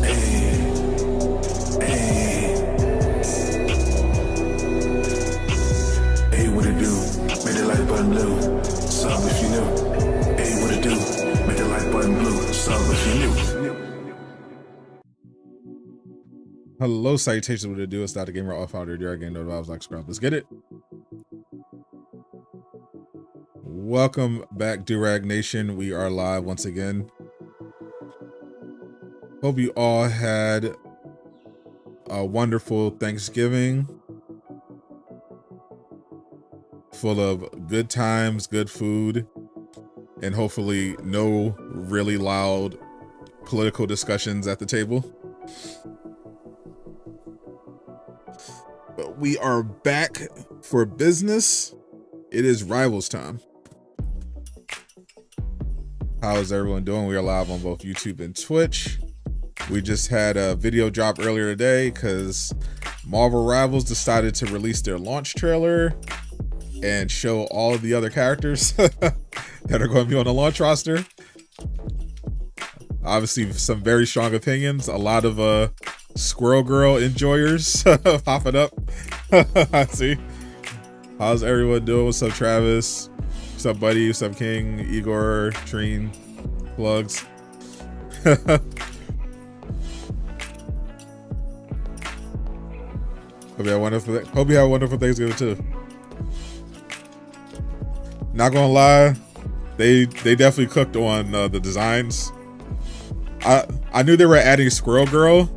Hey, hey, hey, what it do? Make the like button blue. Sub if you new. Hey, what it do? Make the like button blue. Sub if you new. Hello, salutations. What it do? It's Sadot the Gamer, all founder of Durag, no vibes like scrub. Let's get it. Welcome back, Durag Nation. We are live once again. Hope you all had a wonderful Thanksgiving, full of good times, good food, and hopefully no really loud political discussions at the table. But we are back for business. It is Rivals time. How is everyone doing? We are live on both YouTube and Twitch. We just had a video drop earlier today because Marvel Rivals decided to release their launch trailer and show all of the other characters that are going to be on the launch roster. Obviously, some very strong opinions. A lot of Squirrel Girl enjoyers popping up. I see. How's everyone doing? What's up, Travis? What's up, Buddy? What's up, King? Igor, Treen, Plugs. Hope you have a wonderful Thanksgiving too. Not gonna lie, they definitely cooked on the designs. I knew they were adding Squirrel Girl.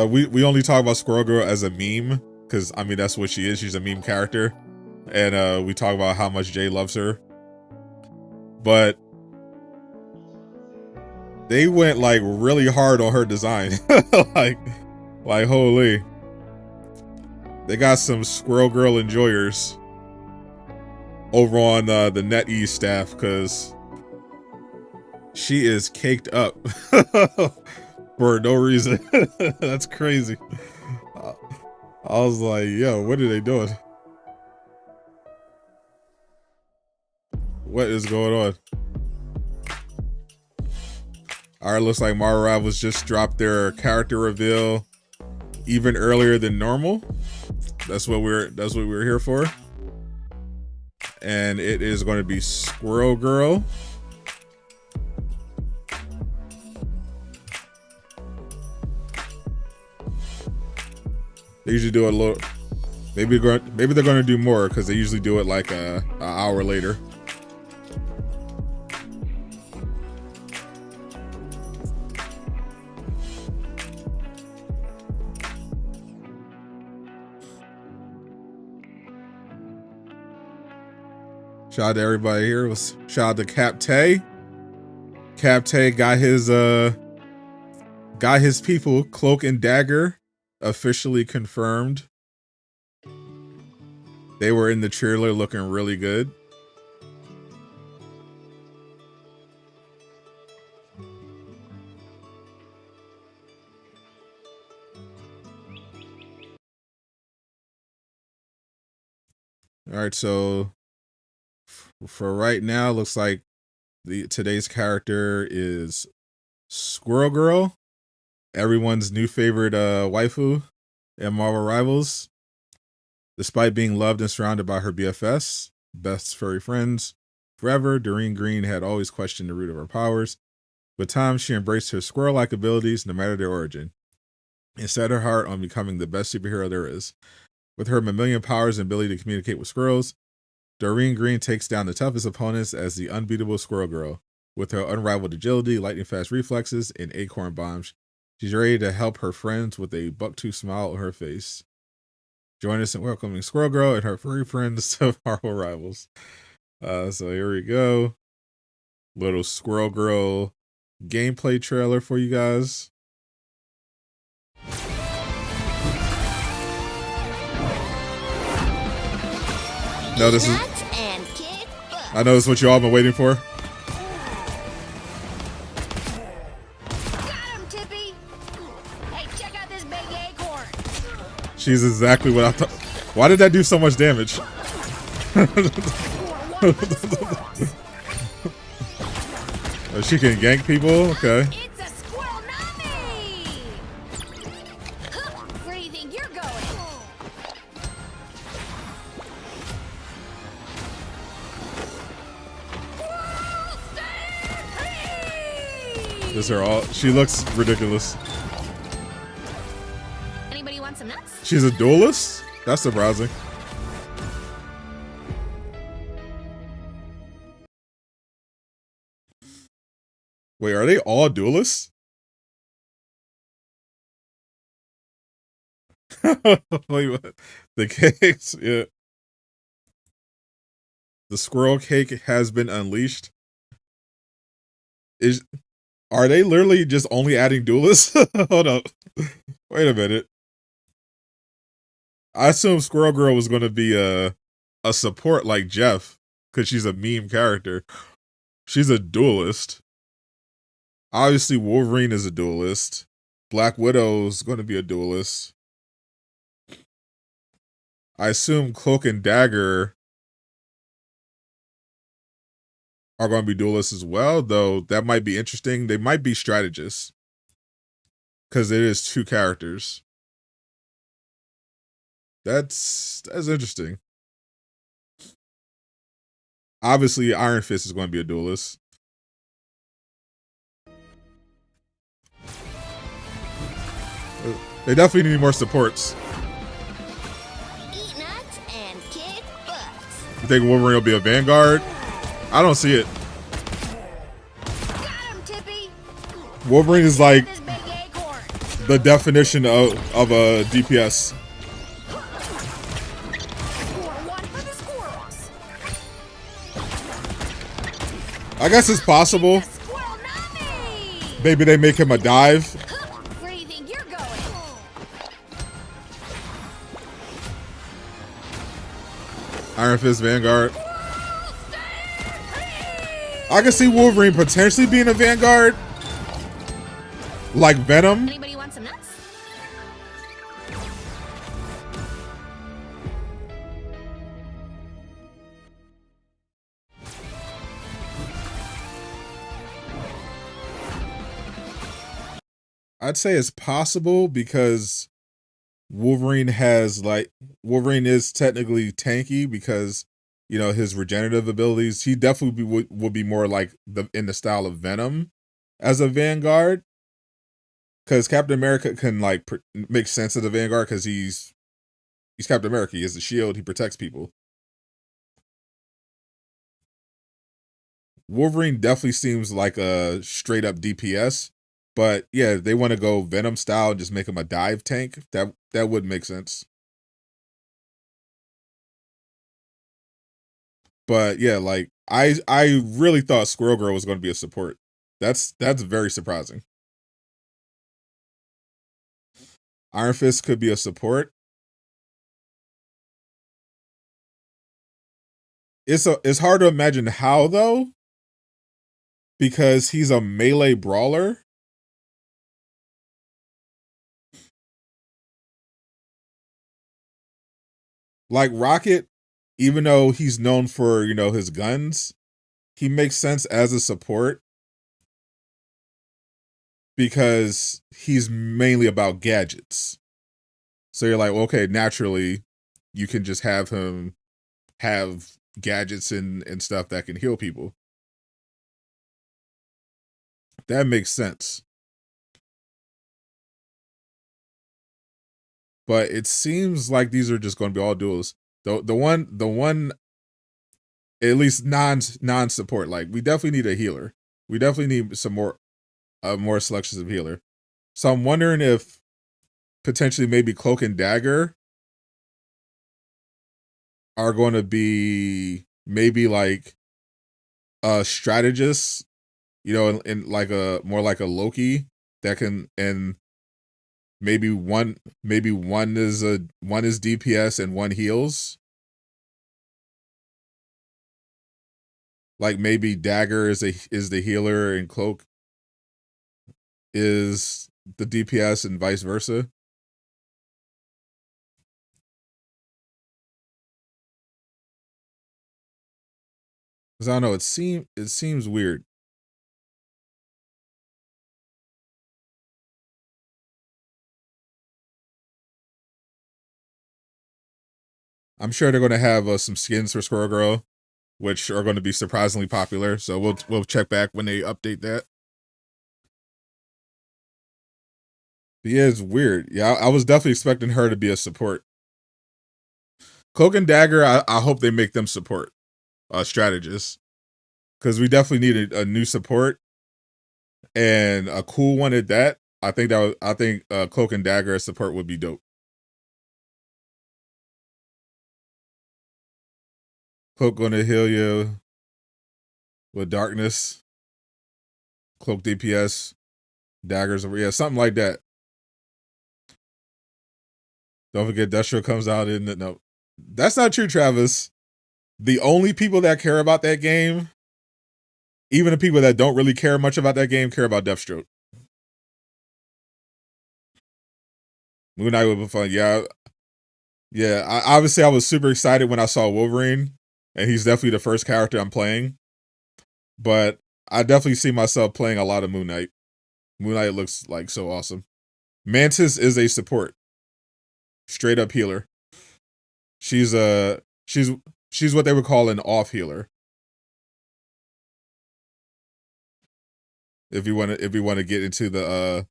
We only talk about Squirrel Girl as a meme because I mean that's what she is. She's a meme character, and we talk about how much Jay loves her. But they went like really hard on her design, like holy. They got some Squirrel Girl enjoyers over on the NetEase staff because she is caked up for no reason. That's crazy. I was like, yo, what are they doing? What is going on? All right, looks like Marvel Rivals just dropped their character reveal even earlier than normal. That's what we're here for. And it is going to be Squirrel Girl. They usually do a little. Maybe they're going to do more because they usually do it like an hour later. Shout out to everybody here. Shout out to Cap Tay. Cap Tay got his people, Cloak and Dagger, officially confirmed. They were in the trailer looking really good. All right, so for right now, looks like today's character is Squirrel Girl, everyone's new favorite waifu in Marvel Rivals. Despite being loved and surrounded by her BFS, best furry friends forever, Doreen Green had always questioned the root of her powers. With time, she embraced her squirrel-like abilities, no matter their origin, and set her heart on becoming the best superhero there is. With her mammalian powers and ability to communicate with squirrels, Doreen Green takes down the toughest opponents as the unbeatable Squirrel Girl. With her unrivaled agility, lightning-fast reflexes, and acorn bombs, she's ready to help her friends with a buck-tooth smile on her face. Join us in welcoming Squirrel Girl and her furry friends to Marvel Rivals. So here we go. Little Squirrel Girl gameplay trailer for you guys. No, this is. I know this is what you all been waiting for. She's exactly what I thought. Why did that do so much damage? Oh, she can gank people? Okay. It's a This her all. She looks ridiculous. Anybody want some nuts? She's a duelist? That's surprising. Wait, are they all duelists? Wait, what? The cakes? Yeah. The squirrel cake has been unleashed. Are they literally just only adding duelists? Hold up. Wait a minute. I assumed Squirrel Girl was going to be a support like Jeff, because she's a meme character. She's a duelist. Obviously, Wolverine is a duelist. Black Widow's going to be a duelist. I assume Cloak and Dagger are going to be duelists as well, though that might be interesting. They might be strategists, because it is 2 characters. That's interesting. Obviously, Iron Fist is going to be a duelist. They definitely need more supports. Eat nuts and kick butts. You think Wolverine will be a Vanguard? I don't see it. Got him, Tippy. Wolverine is like This big acorn. the definition of a DPS. Score one for the squirrels. I guess it's possible. Squirrel nami. Maybe they make him a dive. Where do you think you're going? Iron Fist Vanguard. I can see Wolverine potentially being a Vanguard. Like Venom. Anybody want some nuts? I'd say it's possible because Wolverine is technically tanky because, you know, his regenerative abilities. He definitely would be more like in the style of Venom as a Vanguard. Because Captain America can like make sense of the Vanguard because he's Captain America. He has the shield. He protects people. Wolverine definitely seems like a straight up DPS. But yeah, they want to go Venom style and just make him a dive tank. That would make sense. But yeah, like I really thought Squirrel Girl was going to be a support. That's very surprising. Iron Fist could be a support. It's hard to imagine how though, because he's a melee brawler. Like Rocket, even though he's known for, you know, his guns, he makes sense as a support because he's mainly about gadgets. So you're like, okay, naturally, you can just have him have gadgets and stuff that can heal people. That makes sense. But it seems like these are just going to be all duels. The one, at least non support. Like we definitely need a healer. We definitely need some more selections of healer. So I'm wondering if potentially maybe Cloak and Dagger are going to be maybe like a strategist, you know, in like a more like a Loki that can, and maybe one is DPS and one heals. Like maybe Dagger is the healer and Cloak is the DPS and vice versa. Cause I don't know, it seems weird. I'm sure they're going to have some skins for Squirrel Girl, which are going to be surprisingly popular. So we'll check back when they update that. Yeah, it's weird. Yeah, I was definitely expecting her to be a support. Cloak and Dagger, I hope they make them support strategists. Because we definitely needed a new support and a cool one at that. I think Cloak and Dagger as support would be dope. Cloak gonna heal you with darkness. Cloak DPS. Daggers, yeah, something like that. Don't forget Destro comes out in the no. That's not true, Travis. The only people that care about that game, even the people that don't really care much about that game, care about Deathstroke. Moon Knight would be fun. Yeah. Yeah. Obviously I was super excited when I saw Wolverine, and he's definitely the first character I'm playing. But I definitely see myself playing a lot of Moon Knight. Moon Knight looks like so awesome. Mantis is a support. Straight up healer. She's she's what they would call an off healer. If you want to get into the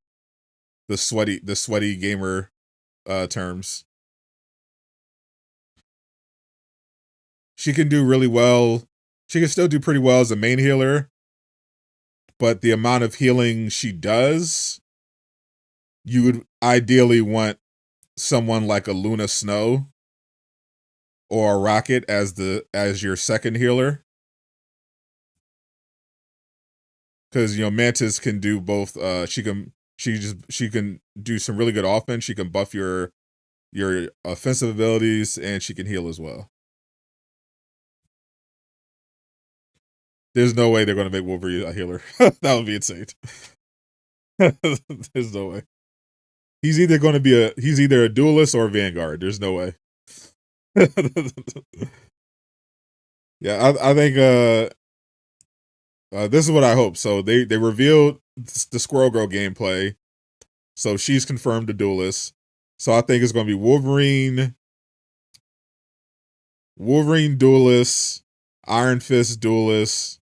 sweaty gamer terms. She can do really well. She can still do pretty well as a main healer, but the amount of healing she does, you would ideally want someone like a Luna Snow or a Rocket as your second healer. Because Mantis can do both. She can do some really good offense. She can buff your offensive abilities, and she can heal as well. There's no way they're going to make Wolverine a healer. That would be insane. There's no way. He's either a duelist or a vanguard. There's no way. Yeah, I think this is what I hope. So they revealed the Squirrel Girl gameplay. So she's confirmed a duelist. So I think it's going to be Wolverine duelist, Iron Fist duelist.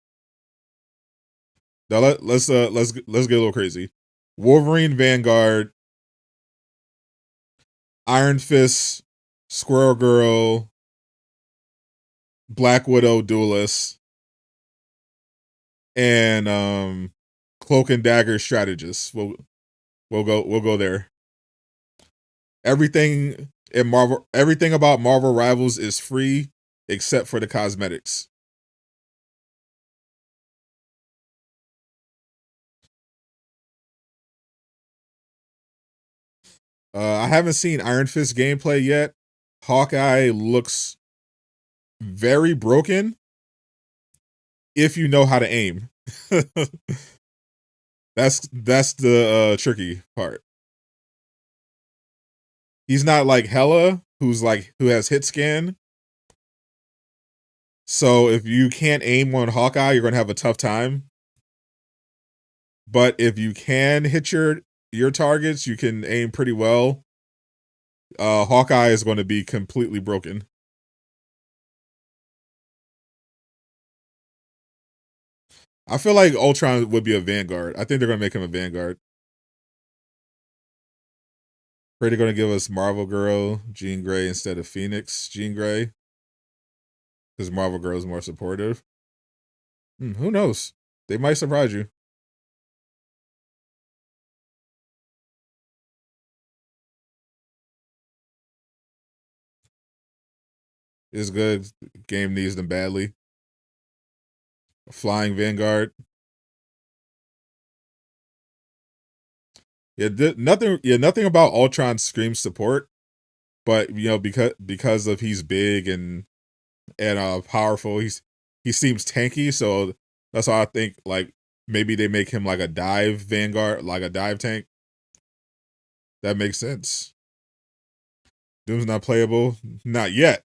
Now let's get a little crazy. Wolverine Vanguard, Iron Fist, Squirrel Girl, Black Widow duelist, and Cloak and Dagger strategist. We'll go there. Everything about Marvel Rivals is free except for the cosmetics. I haven't seen Iron Fist gameplay yet. Hawkeye looks very broken if you know how to aim. That's the tricky part. He's not like Hela, who has hit scan. So if you can't aim on Hawkeye, you're gonna have a tough time. But if you can hit your targets, you can aim pretty well. Hawkeye is going to be completely broken. I feel like Ultron would be a Vanguard. I think they're going to make him a Vanguard. Afraid they're going to give us Marvel Girl, Jean Grey instead of Phoenix Jean Grey. Because Marvel Girl is more supportive. Who knows? They might surprise you. It's good. Game needs them badly. Flying Vanguard. Yeah, nothing about Ultron screams support, but because of he's big and powerful, he seems tanky, so that's why I think like maybe they make him like a dive Vanguard, like a dive tank. That makes sense. Doom's not playable, not yet.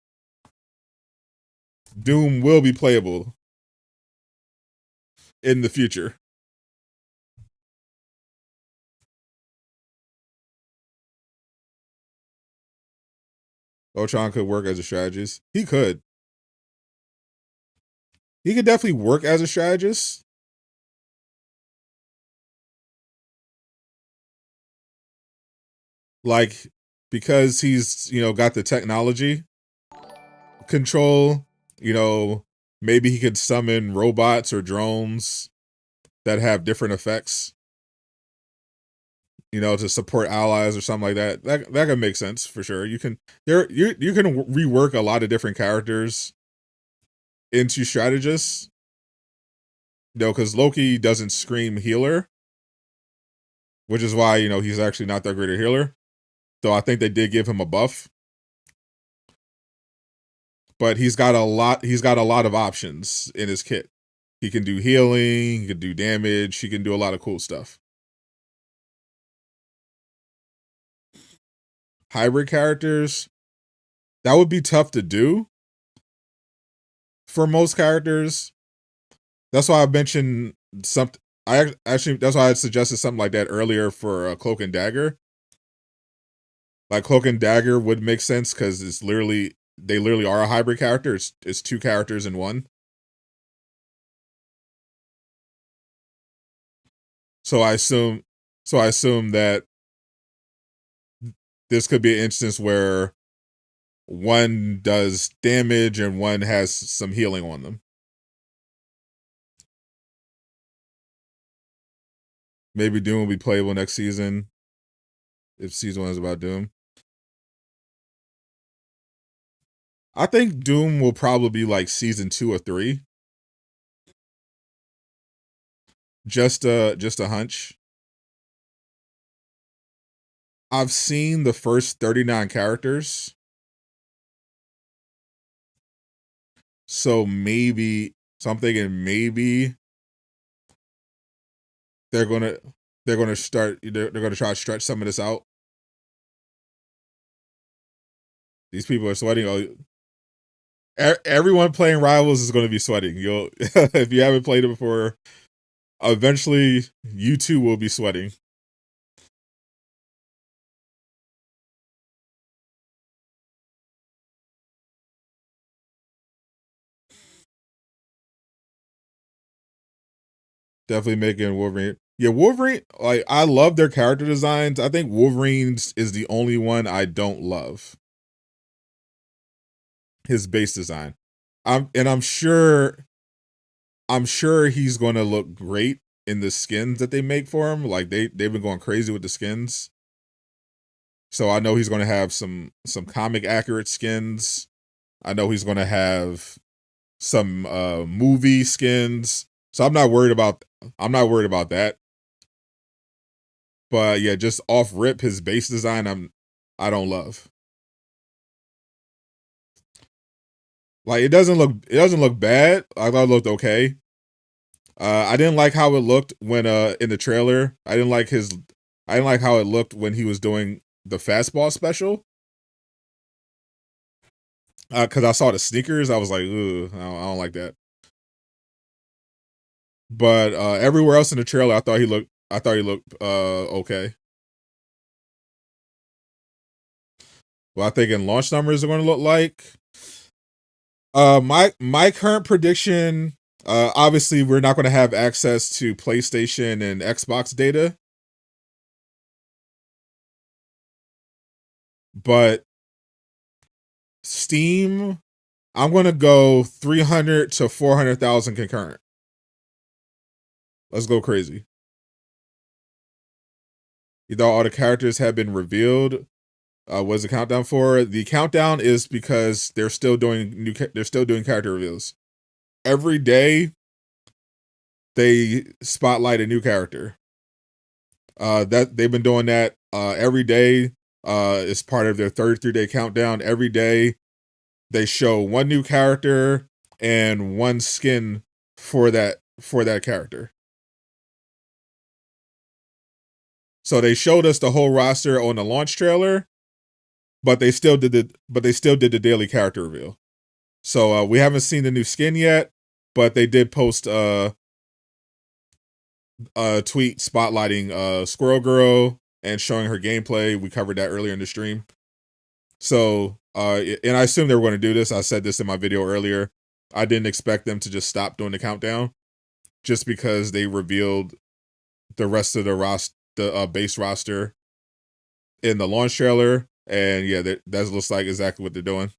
Doom will be playable in the future. Ultron could work as a strategist. He could. He could definitely work as a strategist. like because he's, you know, got the technology control, you know, maybe he could summon robots or drones that have different effects, you know, to support allies or something like that. That could make sense for sure. You can you can rework a lot of different characters into strategists, you know, because Loki doesn't scream healer, which is why, you know, he's actually not that great a healer. Though I think they did give him a buff. But he's got a lot of options in his kit. He can do healing, he can do damage, he can do a lot of cool stuff. Hybrid characters, that would be tough to do for most characters. That's why I mentioned something. That's why I suggested something like that earlier for Cloak and Dagger. Like Cloak and Dagger would make sense because they literally are a hybrid character. It's two characters in one. So I assume that this could be an instance where one does damage and one has some healing on them. Maybe Doom will be playable next season if season 1 is about Doom. I think Doom will probably be like season 2 or 3. Just a hunch. I've seen the first 39 characters. So I'm thinking maybe they're gonna try to stretch some of this out. These people are sweating. Everyone playing Rivals is going to be sweating. If you haven't played it before, eventually you too will be sweating. Definitely making Wolverine. Yeah, Wolverine, like, I love their character designs. I think Wolverine's is the only one I don't love. His base design. I'm sure he's gonna look great in the skins that they make for him. Like they've been going crazy with the skins. So I know he's gonna have some comic accurate skins. I know he's gonna have some movie skins. So I'm not worried about that. But yeah, just off rip, his base design I don't love. Like it doesn't look bad. I thought it looked okay. I didn't like how it looked when in the trailer. I didn't like how it looked when he was doing the Fastball Special. Cause I saw the sneakers, I was like, ugh, I don't like that. But everywhere else in the trailer, I thought he looked okay. What I think in launch numbers are going to look like. My current prediction. Obviously, we're not going to have access to PlayStation and Xbox data, but Steam, I'm going to go 300 to 400,000 concurrent. Let's go crazy. You thought all the characters have been revealed. What's the countdown for? The countdown is because they're still doing character reveals. Every day they spotlight a new character. That they've been doing that every day. It's part of their 33-day countdown. Every day they show one new character and one skin for that character. So they showed us the whole roster on the launch trailer, but they still did the daily character reveal. So we haven't seen the new skin yet, but they did post a tweet spotlighting Squirrel Girl and showing her gameplay. We covered that earlier in the stream. So and I assume they were going to do this. I said this in my video earlier. I didn't expect them to just stop doing the countdown just because they revealed the rest of the base roster in the launch trailer, and yeah, that looks like exactly what they're doing.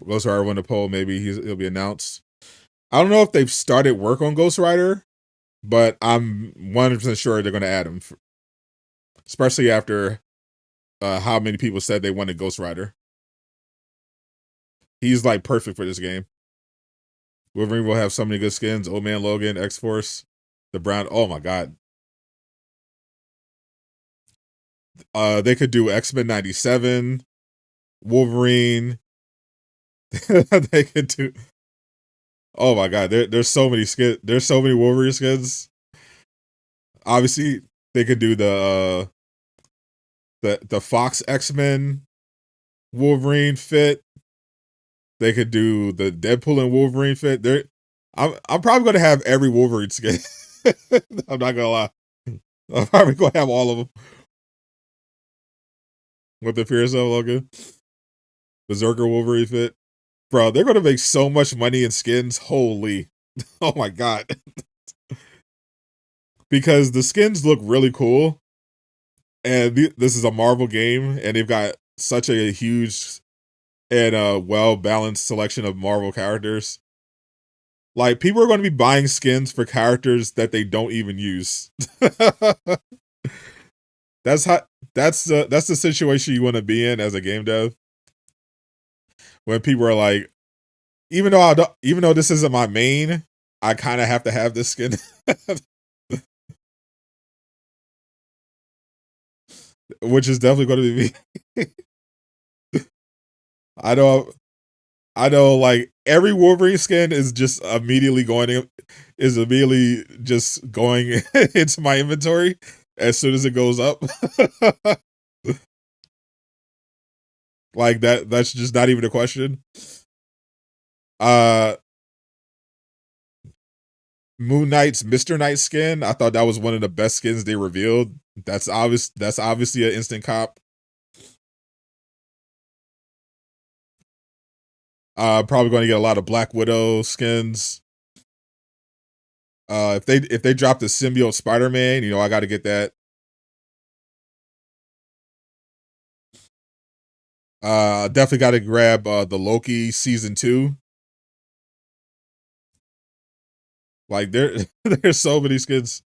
Ghost Rider won the poll. Maybe he'll be announced. I don't know if they've started work on Ghost Rider, but I'm 100% sure they're going to add him, especially after how many people said they wanted Ghost Rider. He's like perfect for this game. Wolverine will have so many good skins. Old Man Logan, X-Force, the Brown. Oh my god. They could do X-Men 97, Wolverine. They could do. Oh my god, there's so many skins. There's so many Wolverine skins. Obviously, they could do the Fox X-Men Wolverine fit. They could do the Deadpool and Wolverine fit. I'm probably gonna have every Wolverine skin. I'm not gonna lie. I'm probably gonna have all of them. With the Fear Yourself logo. Berserker Wolverine fit. Bro, they're gonna make so much money in skins. Holy. Oh my god. Because the skins look really cool. And this is a Marvel game, and they've got such a huge and well-balanced selection of Marvel characters. Like, people are going to be buying skins for characters that they don't even use. That's the situation you want to be in as a game dev. When people are like, even though this isn't my main, I kind of have to have this skin. Which is definitely going to be me. I know, like, every Wolverine skin is just immediately just going into my inventory as soon as it goes up. Like, that's just not even a question. Moon Knight's Mr. Knight skin, I thought that was one of the best skins they revealed. That's obviously an instant cop. Probably going to get a lot of Black Widow skins. If they drop the symbiote Spider-Man, I got to get that. Definitely got to grab the Loki season 2. Like, there's so many skins.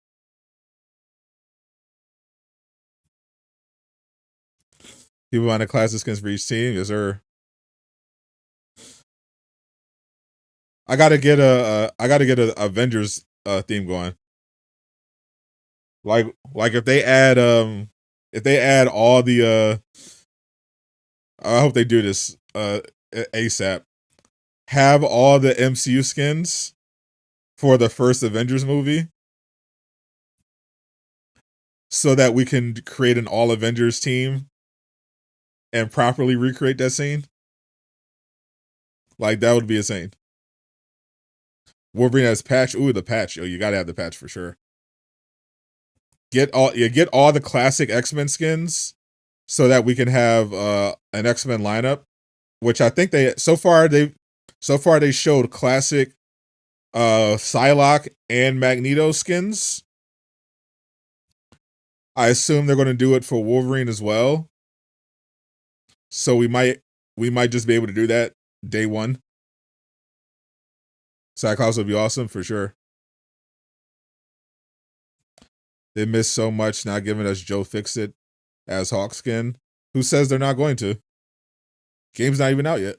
People buying the classic skins for each team. Yes, sir. I gotta get a Avengers theme going. Like if they add all the I hope they do this ASAP. Have all the MCU skins for the first Avengers movie, so that we can create an all Avengers team and properly recreate that scene. Like, that would be insane. Wolverine has patch. Ooh, the patch. Oh, you gotta have the patch for sure. Get all the classic X-Men skins so that we can have an X-Men lineup, which I think they showed classic Psylocke and Magneto skins. I assume they're going to do it for Wolverine as well. So we might just be able to do that day one. Cyclops would be awesome for sure. They missed so much not giving us Joe Fixit as Hawk skin. Who says they're not going to? Game's not even out yet.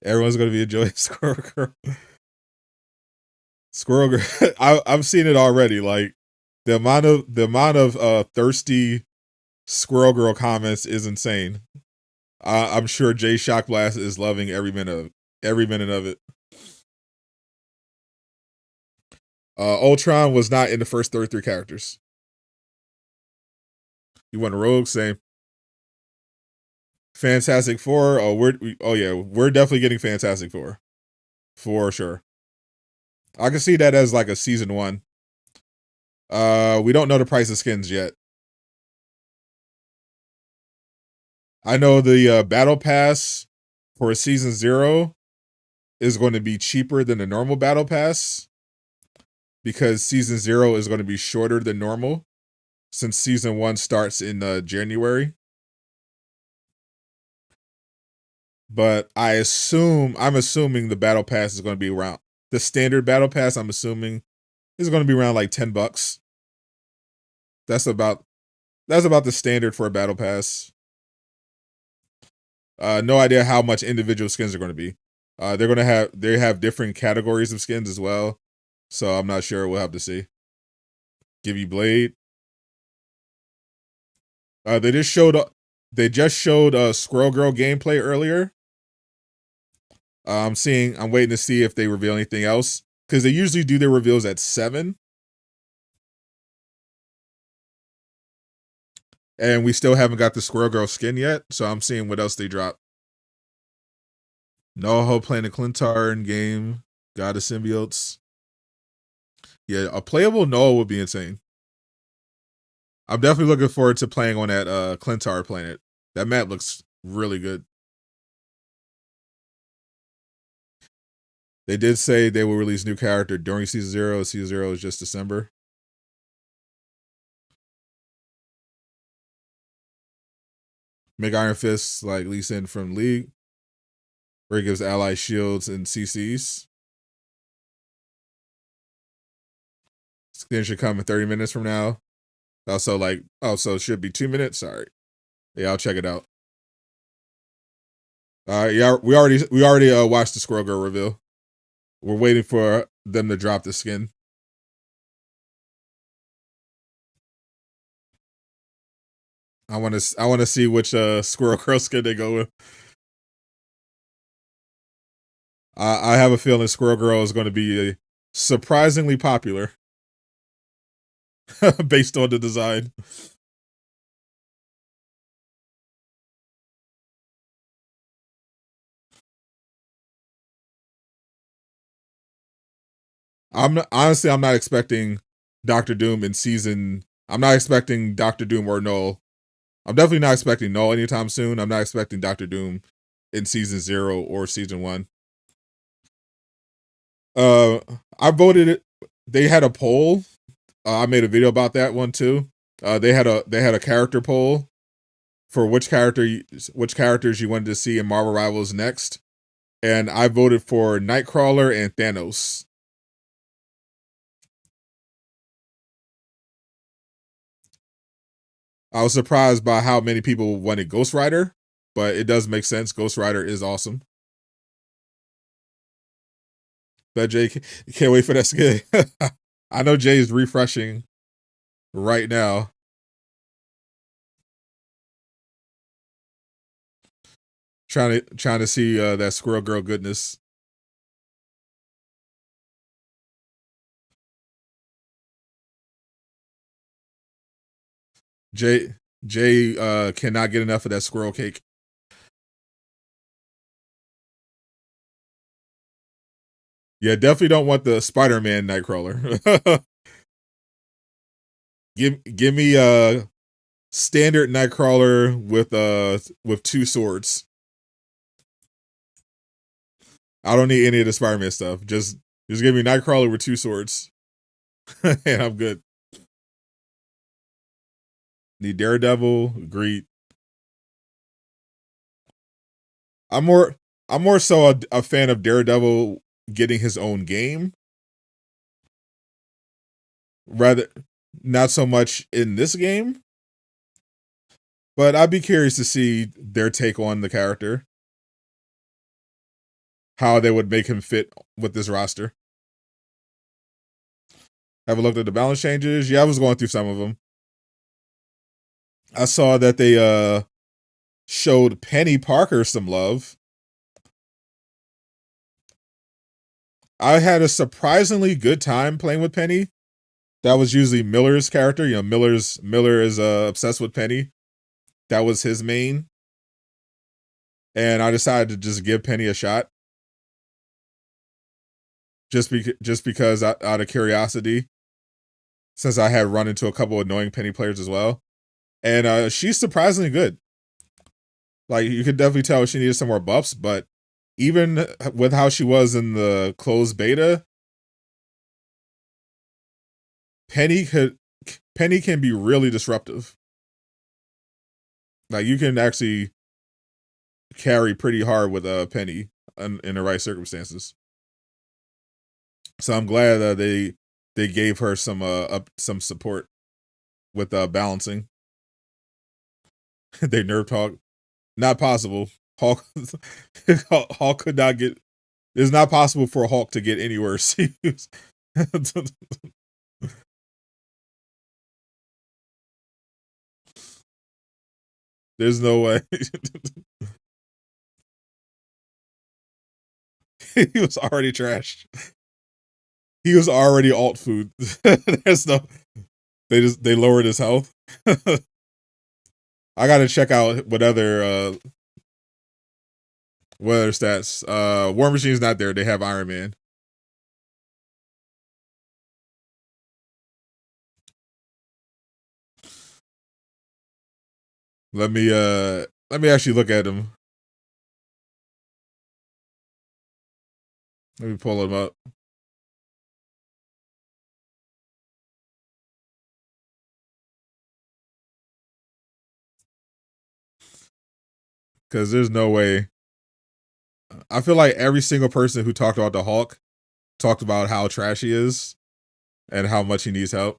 Everyone's going to be enjoying Squirrel Girl. Squirrel Girl. I've seen it already. Like, the amount of thirsty Squirrel Girl comments is insane. I'm sure Jay Shockblast is loving every minute of it. Ultron was not in the first 33 characters. You want a Rogue? Same. Fantastic Four. We're definitely getting Fantastic Four, for sure. I can see that as like a season 1. We don't know the price of skins yet. I know the battle pass for season 0 is going to be cheaper than the normal battle pass. because season 0 is going to be shorter than normal since season 1 starts in January. But I'm assuming the battle pass is going to be around the standard battle pass. I'm assuming is going to be around like $10. That's about the standard for a battle pass. No idea how much individual skins are going to be. They have different categories of skins as well, so I'm not sure. We'll have to see. Give you Blade. They just showed Squirrel Girl gameplay earlier. I'm waiting to see if they reveal anything else, because they usually do their reveals at 7. And we still haven't got the Squirrel Girl skin yet, so I'm seeing what else they drop. Noho playing a Clintar in game. God of Symbiotes. Yeah, a playable Noho would be insane. I'm definitely looking forward to playing on that Clintar planet. That map looks really good. They did say they will release new character during Season 0. Season 0 is just December. Make Iron Fist like Lee Sin from League, where he gives allies shields and CCs. Skin should come in 30 minutes from now. Also, so it should be 2 minutes. Sorry. Yeah, I'll check it out. Yeah, we already watched the Squirrel Girl reveal. We're waiting for them to drop the skin. I want to see which Squirrel Girl skin they go with. I have a feeling Squirrel Girl is going to be surprisingly popular based on the design. I'm not expecting Doctor Doom in season. I'm not expecting Doctor Doom or Null. I'm definitely not expecting Null anytime soon. I'm not expecting Doctor Doom in season 0 or season 1. I voted it. They had a poll. I made a video about that one too. They had a character poll for which characters you wanted to see in Marvel Rivals next, and I voted for Nightcrawler and Thanos. I was surprised by how many people wanted Ghost Rider, but it does make sense. Ghost Rider is awesome. Bet Jay can't wait for that skin. I know Jay is refreshing right now. Trying to see that Squirrel Girl goodness. Jay cannot get enough of that squirrel cake. Yeah, definitely don't want the Spider-Man Nightcrawler. give me a standard Nightcrawler with 2 swords. I don't need any of the Spider-Man stuff. Just give me Nightcrawler with 2 swords. And I'm good. Need Daredevil, agreed. I'm more so a fan of Daredevil getting his own game. Rather, not so much in this game. But I'd be curious to see their take on the character. How they would make him fit with this roster. Have a look at the balance changes. Yeah, I was going through some of them. I saw that they showed Penny Parker some love. I had a surprisingly good time playing with Penny. That was usually Miller's character. You know, Miller is obsessed with Penny. That was his main. And I decided to just give Penny a shot. Just because out of curiosity. Since I had run into a couple of annoying Penny players as well. And she's surprisingly good. Like, you could definitely tell she needed some more buffs, but even with how she was in the closed beta, Penny can be really disruptive. Like you can actually carry pretty hard with Penny in the right circumstances. So I'm glad that they gave her some support with balancing. They nerfed Hawk. Not possible. Hawk could not get. It's not possible for Hawk to get any worse. There's no way. He was already trashed. He was already alt food. There's no. They lowered his health. I gotta check out what other stats. War Machine's not there. They have Iron Man. Let me actually look at him. Let me pull him up. Because there's no way. I feel like every single person who talked about the Hulk talked about how trash he is and how much he needs help.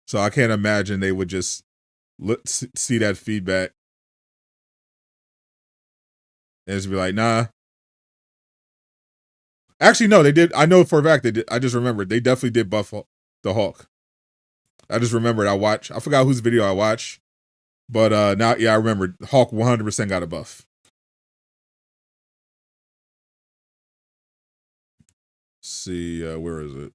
So I can't imagine they would just see that feedback and just be like, nah. Actually, no, they did. I know for a fact they did. I just remembered they definitely did buff the Hulk. I just remembered I forgot whose video I watched. But now, yeah, I remember Hulk 100% got a buff. Let's see, where is it?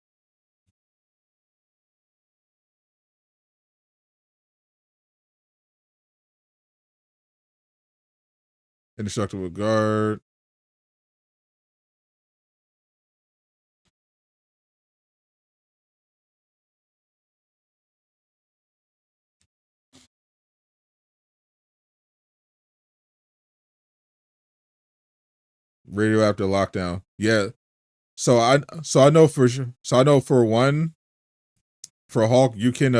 Indestructible guard. Radioactive lockdown. Yeah. So I know for one, for Hulk, you can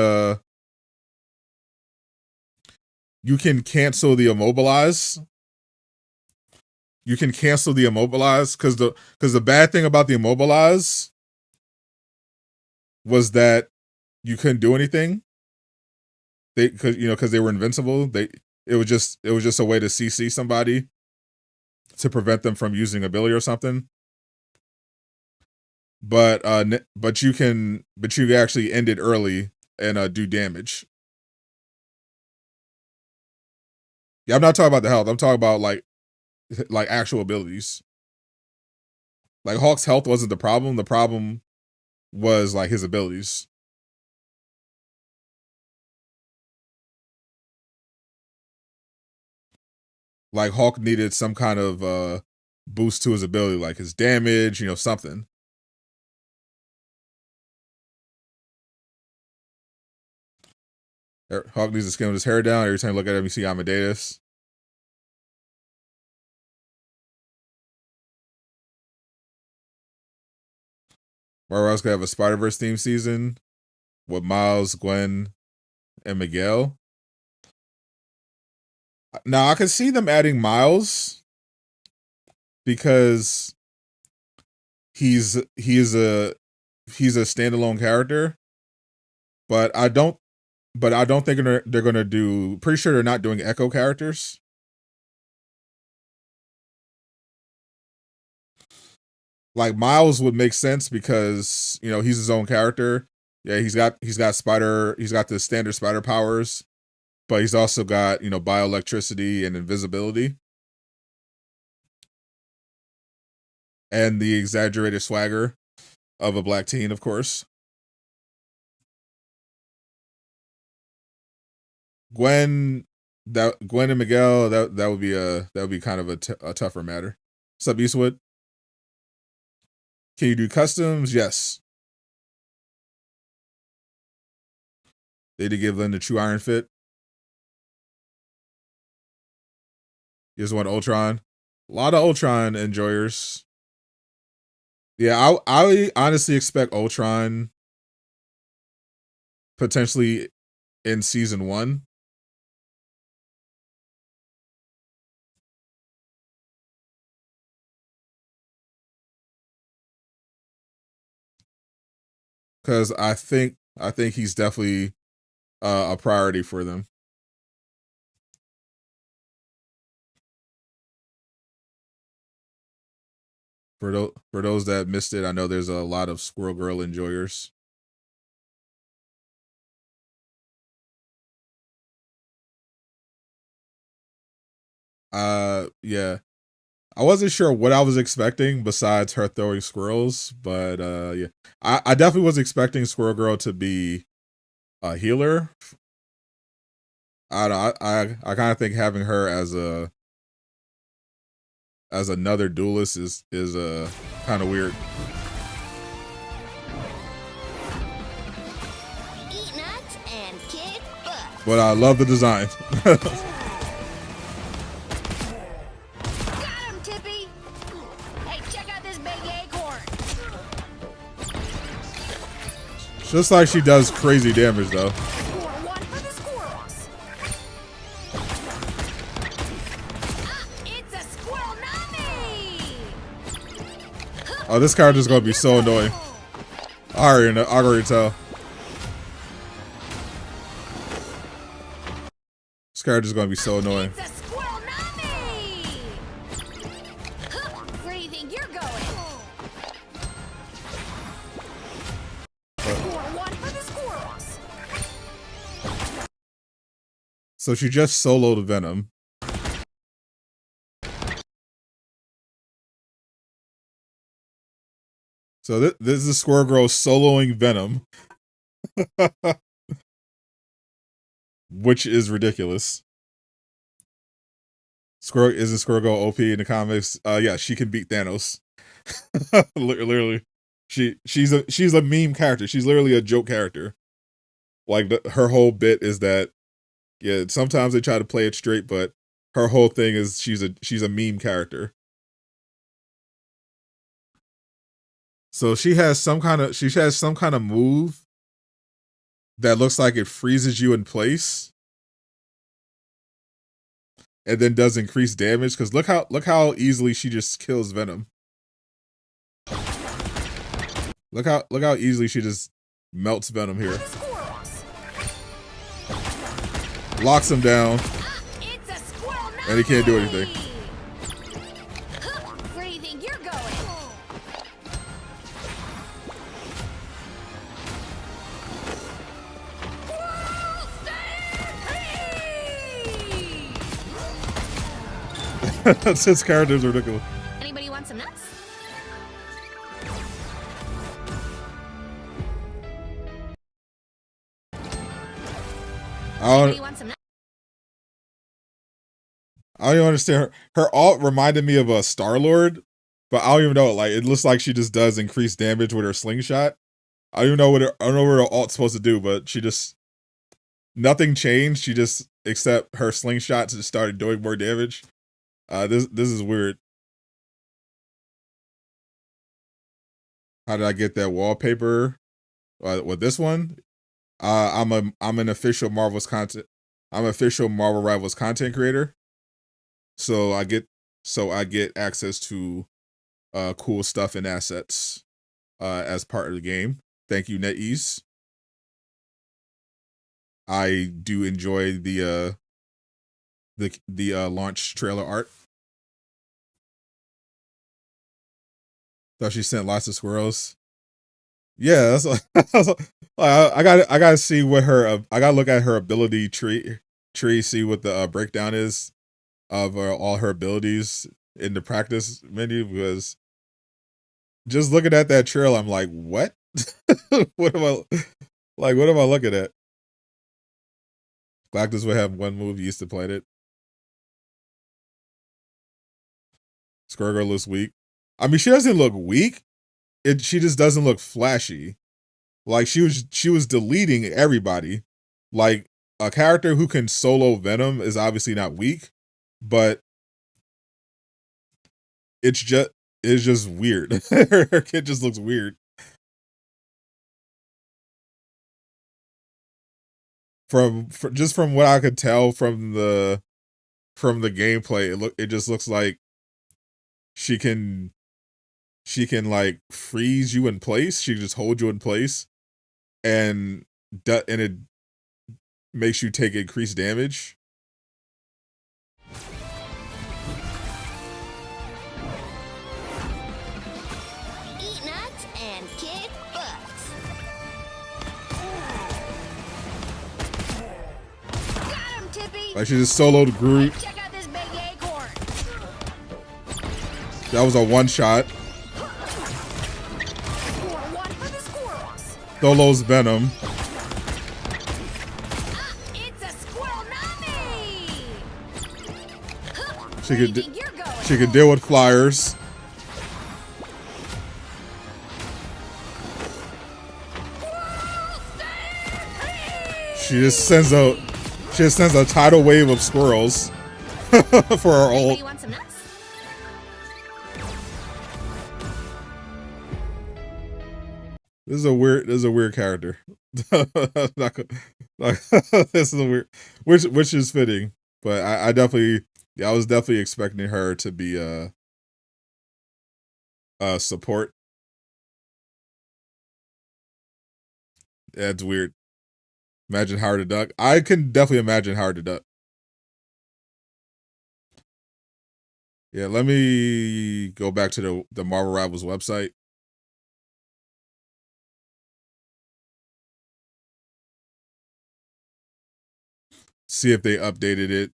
cancel the immobilize. You can cancel the immobilize because the bad thing about the immobilize was that you couldn't do anything. Because they were invincible. It was just a way to CC somebody to prevent them from using ability or something. But you can actually end it early and do damage. Yeah, I'm not talking about the health. I'm talking about like actual abilities. Like Hulk's health wasn't the problem. The problem was like his abilities. Like Hulk needed some kind of boost to his ability, like his damage, something. Hulk needs to skim his hair down. Every time you look at him, you see Amadeus. Marvel else could have a Spider-Verse theme season with Miles, Gwen, and Miguel. Now I could see them adding Miles because he's a standalone character, but I don't think they're gonna do. Pretty sure they're not doing Echo characters. Like Miles would make sense because he's his own character. Yeah, he's got the standard spider powers, but he's also got bioelectricity and invisibility, and the exaggerated swagger of a black teen, of course. Gwen and Miguel, that would be kind of a tougher matter. What's up, Eastwood? Can you do customs? Yes. They did give Lynn the true Iron Fit. You just want Ultron. A lot of Ultron enjoyers. Yeah, I honestly expect Ultron potentially in season 1. Because I think he's definitely a priority for them. For those that missed it, I know there's a lot of Squirrel Girl enjoyers. Yeah. I wasn't sure what I was expecting besides her throwing squirrels, but yeah. I definitely was expecting Squirrel Girl to be a healer. I don't know, I kind of think having her as another duelist is kind of weird. Eat nuts and kick butt. But I love the design. Got him, Tippy. Hey, check out this big acorn. Just like she does crazy damage though. Score one for the squirrels. Ah, it's a squirrel nami. Oh, this character's gonna be so annoying. I already tell. This character's gonna be so annoying. It's a squirrel nami. Where do you think you're going? Score one for the squirrels. So she just soloed Venom. So this is Squirrel Girl soloing Venom. Which is ridiculous. Isn't Squirrel Girl OP in the comics? Yeah, she can beat Thanos. Literally. She's a meme character. She's literally a joke character. Like her whole bit is that, yeah, sometimes they try to play it straight, but her whole thing is she's a meme character. So she has some kind of move that looks like it freezes you in place and then does increased damage. Because look how easily she just kills Venom. Look how easily she just melts Venom here. Locks him down. And he can't do anything. Where do you think you're going? This character is ridiculous. Anybody want some nuts? Anybody want some nuts? I don't even understand her alt reminded me of a Star-Lord, but I don't even know. Like, it looks like she just does increased damage with her slingshot. I don't even know I don't know what her alt's supposed to do, but she just nothing changed. She just except her slingshot just started doing more damage. This is weird. How did I get that wallpaper? With this one, I'm an official Marvel's content. I'm official Marvel Rivals content creator. So I get access to cool stuff and assets as part of the game. Thank you, NetEase. I do enjoy the launch trailer art. Thought she sent lots of squirrels. Yeah, I gotta see what I gotta look at her ability tree, see what the breakdown is of all her abilities in the practice menu, because just looking at that trail, I'm like, what? What am I looking at? Galactus would have one move, he used to play it. Squirrel Girl looks weak. I mean, she doesn't look weak. She just doesn't look flashy. Like she was deleting everybody. Like a character who can solo Venom is obviously not weak, but it's is just weird. Her kid just looks weird. Just from what I could tell from the gameplay, it just looks like she can like freeze you in place. She can just hold you in place, and it makes you take increased damage. Eat nuts and kick butts. Got him, Tippy. Like she just soloed Groot. Hey, check out this big acorn. That was a one shot. Score one for the squirrels. Solo's Venom. It's a squirrel nami. She Where could do you think you're going? she could deal with flyers. She just sends a tidal wave of squirrels for our Hey, ult. you want some nuts? This is a weird character. Not gonna- this is a weird, which is fitting, but I was definitely expecting her to be support. Yeah, it's weird. Imagine Howard the Duck. I can definitely imagine Howard the Duck. Yeah, let me go back to the Marvel Rivals website. See if they updated it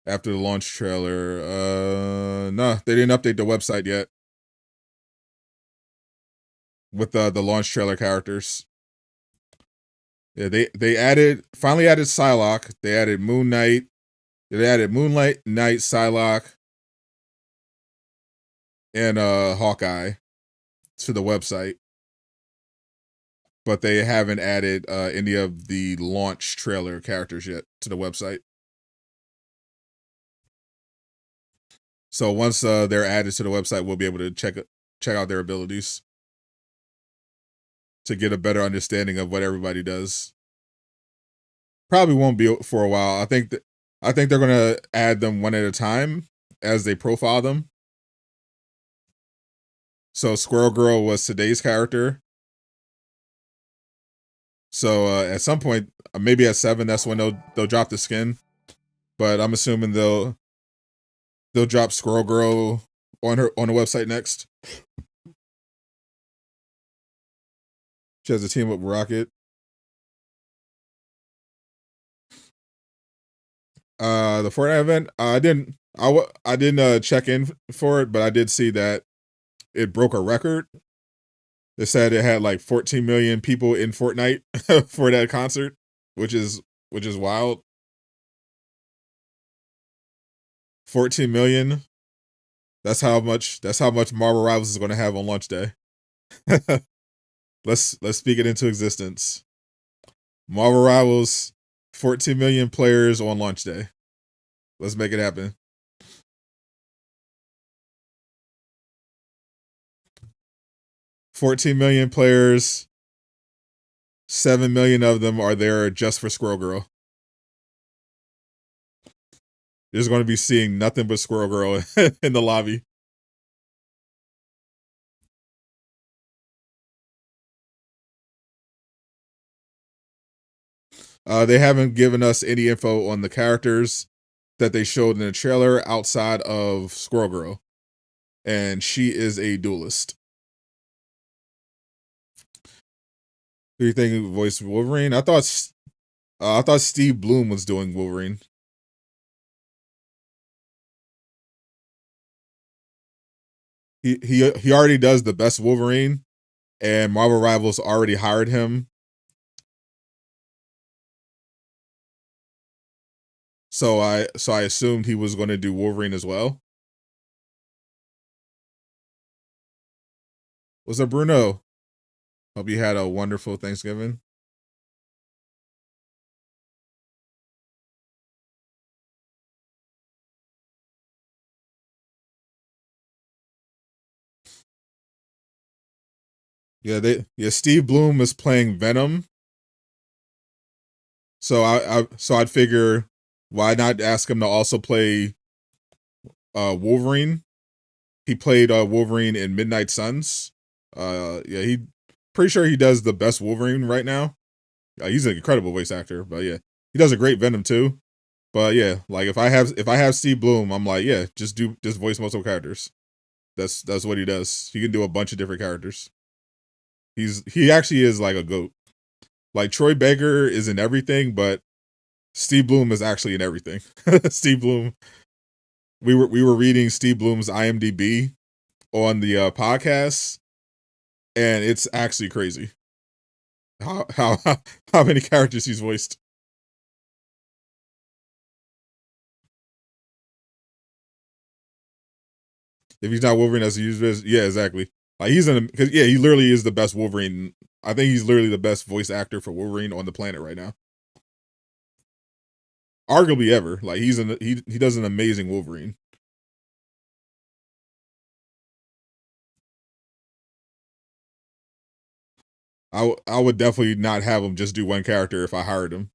after the launch trailer. No, they didn't update the website yet with the launch trailer characters. Yeah, they finally added Psylocke. They added Moon Knight. They added Moonlight, Knight, Psylocke, and Hawkeye to the website. But they haven't added any of the launch trailer characters yet to the website. So once they're added to the website, we'll be able to check out their abilities to get a better understanding of what everybody does. Probably won't be for a while. I think they're gonna add them one at a time as they profile them. So Squirrel Girl was today's character. So at some point, maybe at 7, that's when they'll drop the skin. But I'm assuming they'll drop Squirrel Girl on the website next. She has a team with Rocket. The Fortnite event, I didn't check in for it, but I did see that it broke a record. They said it had like 14 million people in Fortnite for that concert, which is wild. 14 million. That's how much Marvel Rivals is going to have on launch day. Let's speak it into existence. Marvel Rivals, 14 million players on launch day. Let's make it happen. $14 million players, 7 million of them are there just for Squirrel Girl. You're just going to be seeing nothing but Squirrel Girl in the lobby. They haven't given us any info on the characters that they showed in the trailer outside of Squirrel Girl. And she is a duelist. Who do you think voiced Wolverine? I thought Steve Bloom was doing Wolverine. He already does the best Wolverine, and Marvel Rivals already hired him. So I assumed he was going to do Wolverine as well. What's up, Bruno? Hope you had a wonderful Thanksgiving. Steve Bloom is playing Venom. So I'd figure why not ask him to also play Wolverine. He played Wolverine in Midnight Suns. He pretty sure he does the best Wolverine right now. He's an incredible voice actor, but yeah, he does a great Venom too. But yeah, like if I have Steve Bloom, I'm like, yeah, just voice multiple characters. That's what he does. He can do a bunch of different characters. He actually is like a goat. Like Troy Baker is in everything, but Steve Bloom is actually in everything. Steve Bloom. We were reading Steve Bloom's IMDb on the podcast, and it's actually crazy how many characters he's voiced. If he's not Wolverine as he usually, yeah, exactly. Like he's in, because yeah, he literally is the best Wolverine. I think he's literally the best voice actor for Wolverine on the planet right now, arguably ever. Like he does an amazing Wolverine. I would definitely not have him just do one character if I hired him.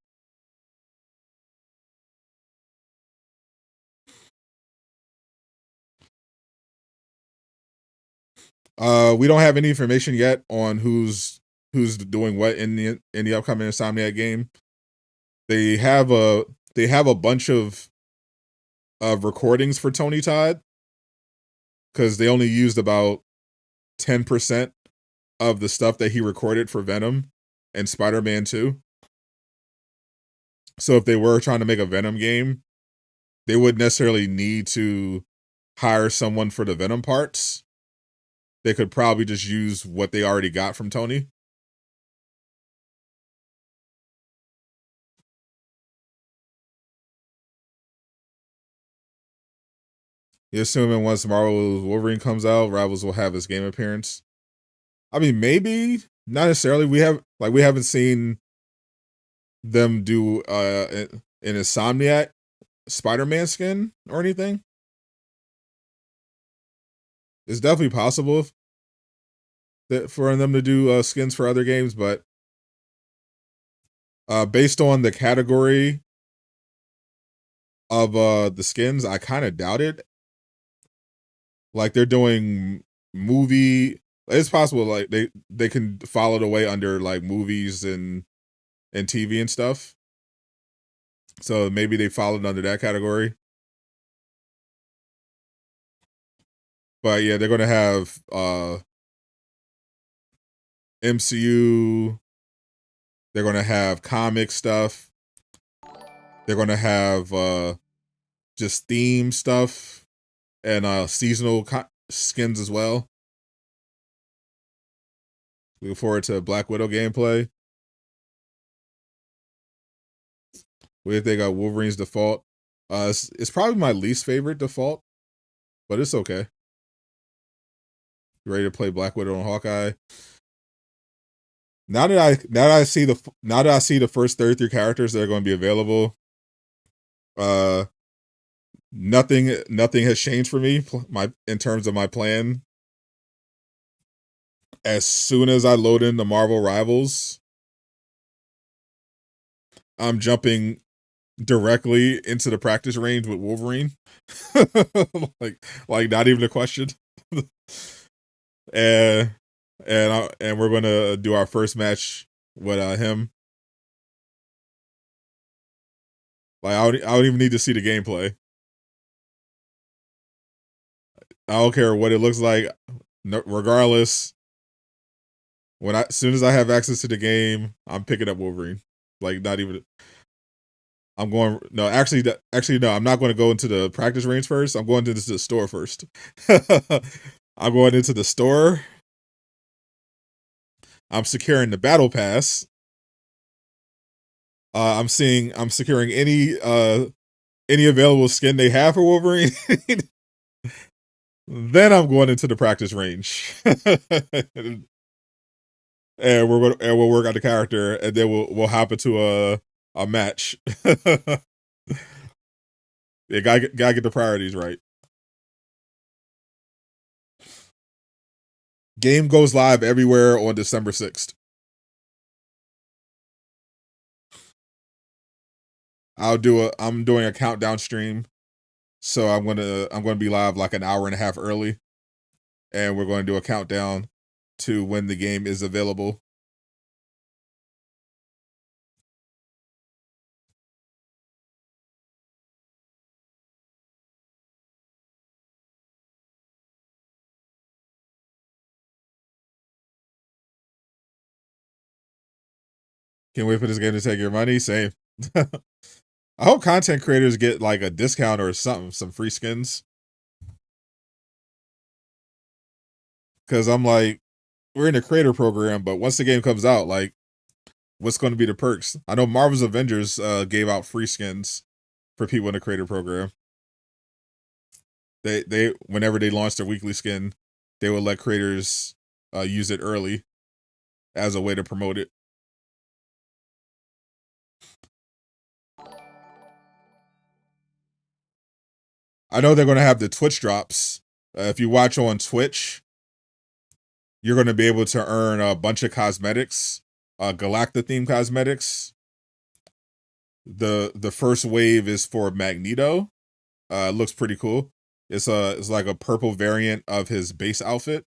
We don't have any information yet on who's doing what in the upcoming Insomniac game. They have a bunch of recordings for Tony Todd because they only used about 10% of the stuff that he recorded for Venom and Spider-Man 2. So if they were trying to make a Venom game, they wouldn't necessarily need to hire someone for the Venom parts. They could probably just use what they already got from Tony. You're assuming once Marvel's Wolverine comes out, Rivals will have his game appearance. I mean, maybe not necessarily. We haven't seen them do an Insomniac Spider-Man skin or anything. It's definitely possible that for them to do skins for other games, but based on the category of the skins, I kind of doubt it. Like they're doing movie. It's possible like they can follow the way under like movies and TV and stuff. So maybe they followed under that category. But yeah, they're gonna have MCU. They're gonna have comic stuff. They're gonna have just theme stuff and seasonal skins as well. We look forward to Black Widow gameplay. What if they got Wolverine's default? It's probably my least favorite default, but it's okay. You ready to play Black Widow and Hawkeye? Now that I see the first 33 characters that are going to be available, nothing has changed for me in terms of my plan. As soon as I load in the Marvel Rivals, I'm jumping directly into the practice range with Wolverine. like not even a question. and we're gonna do our first match with him. Like I don't even need to see the gameplay. I don't care what it looks like. No, regardless, as soon as I have access to the game, I'm picking up Wolverine. Like not even. I'm going. No, actually, no. I'm not going to go into the practice range first. I'm going into the store first. I'm going into the store. I'm securing the battle pass. I'm securing any available skin they have for Wolverine. Then I'm going into the practice range. And we'll work out the character, and then we'll hop into a match. Yeah, gotta get the priorities right. Game goes live everywhere on December 6th. I'm doing a countdown stream. So I'm gonna be live like an hour and a half early. And we're going to do a countdown to when the game is available. Can't wait for this game to take your money. Same. I hope content creators get like a discount or something, some free skins. Because I'm like, we're in a creator program, but once the game comes out, like, what's going to be the perks? I know Marvel's Avengers gave out free skins for people in the creator program. They whenever they launched their weekly skin, they would let creators use it early as a way to promote it. I know they're going to have the Twitch drops. If you watch on Twitch, you're going to be able to earn a bunch of cosmetics, Galacta themed cosmetics. The first wave is for Magneto. It looks pretty cool. It's like a purple variant of his base outfit.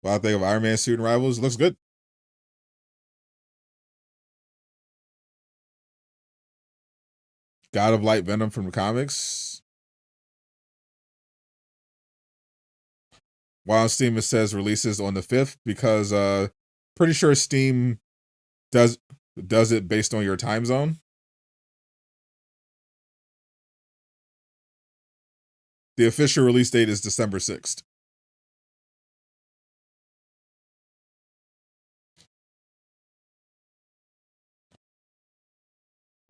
What I think of Iron Man suit and Rivals, looks good. God of Light Venom from the comics. While on Steam it says releases on the 5th because pretty sure Steam does it based on your time zone. The official release date is December 6th.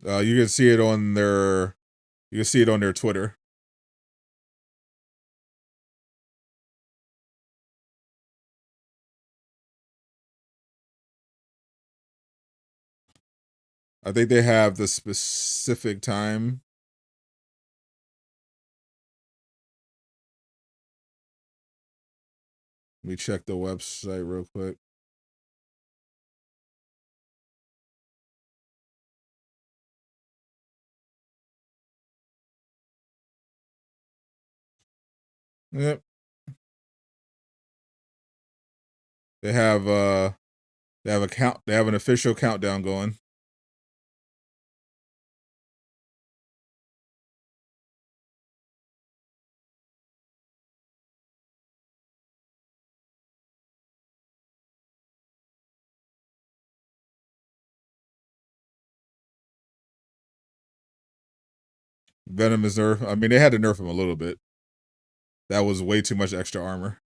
You can see it on their Twitter. I think they have the specific time. Let me check the website real quick. Yep. They have an official countdown going. Venom is nerfed. I mean, they had to nerf him a little bit. That was way too much extra armor.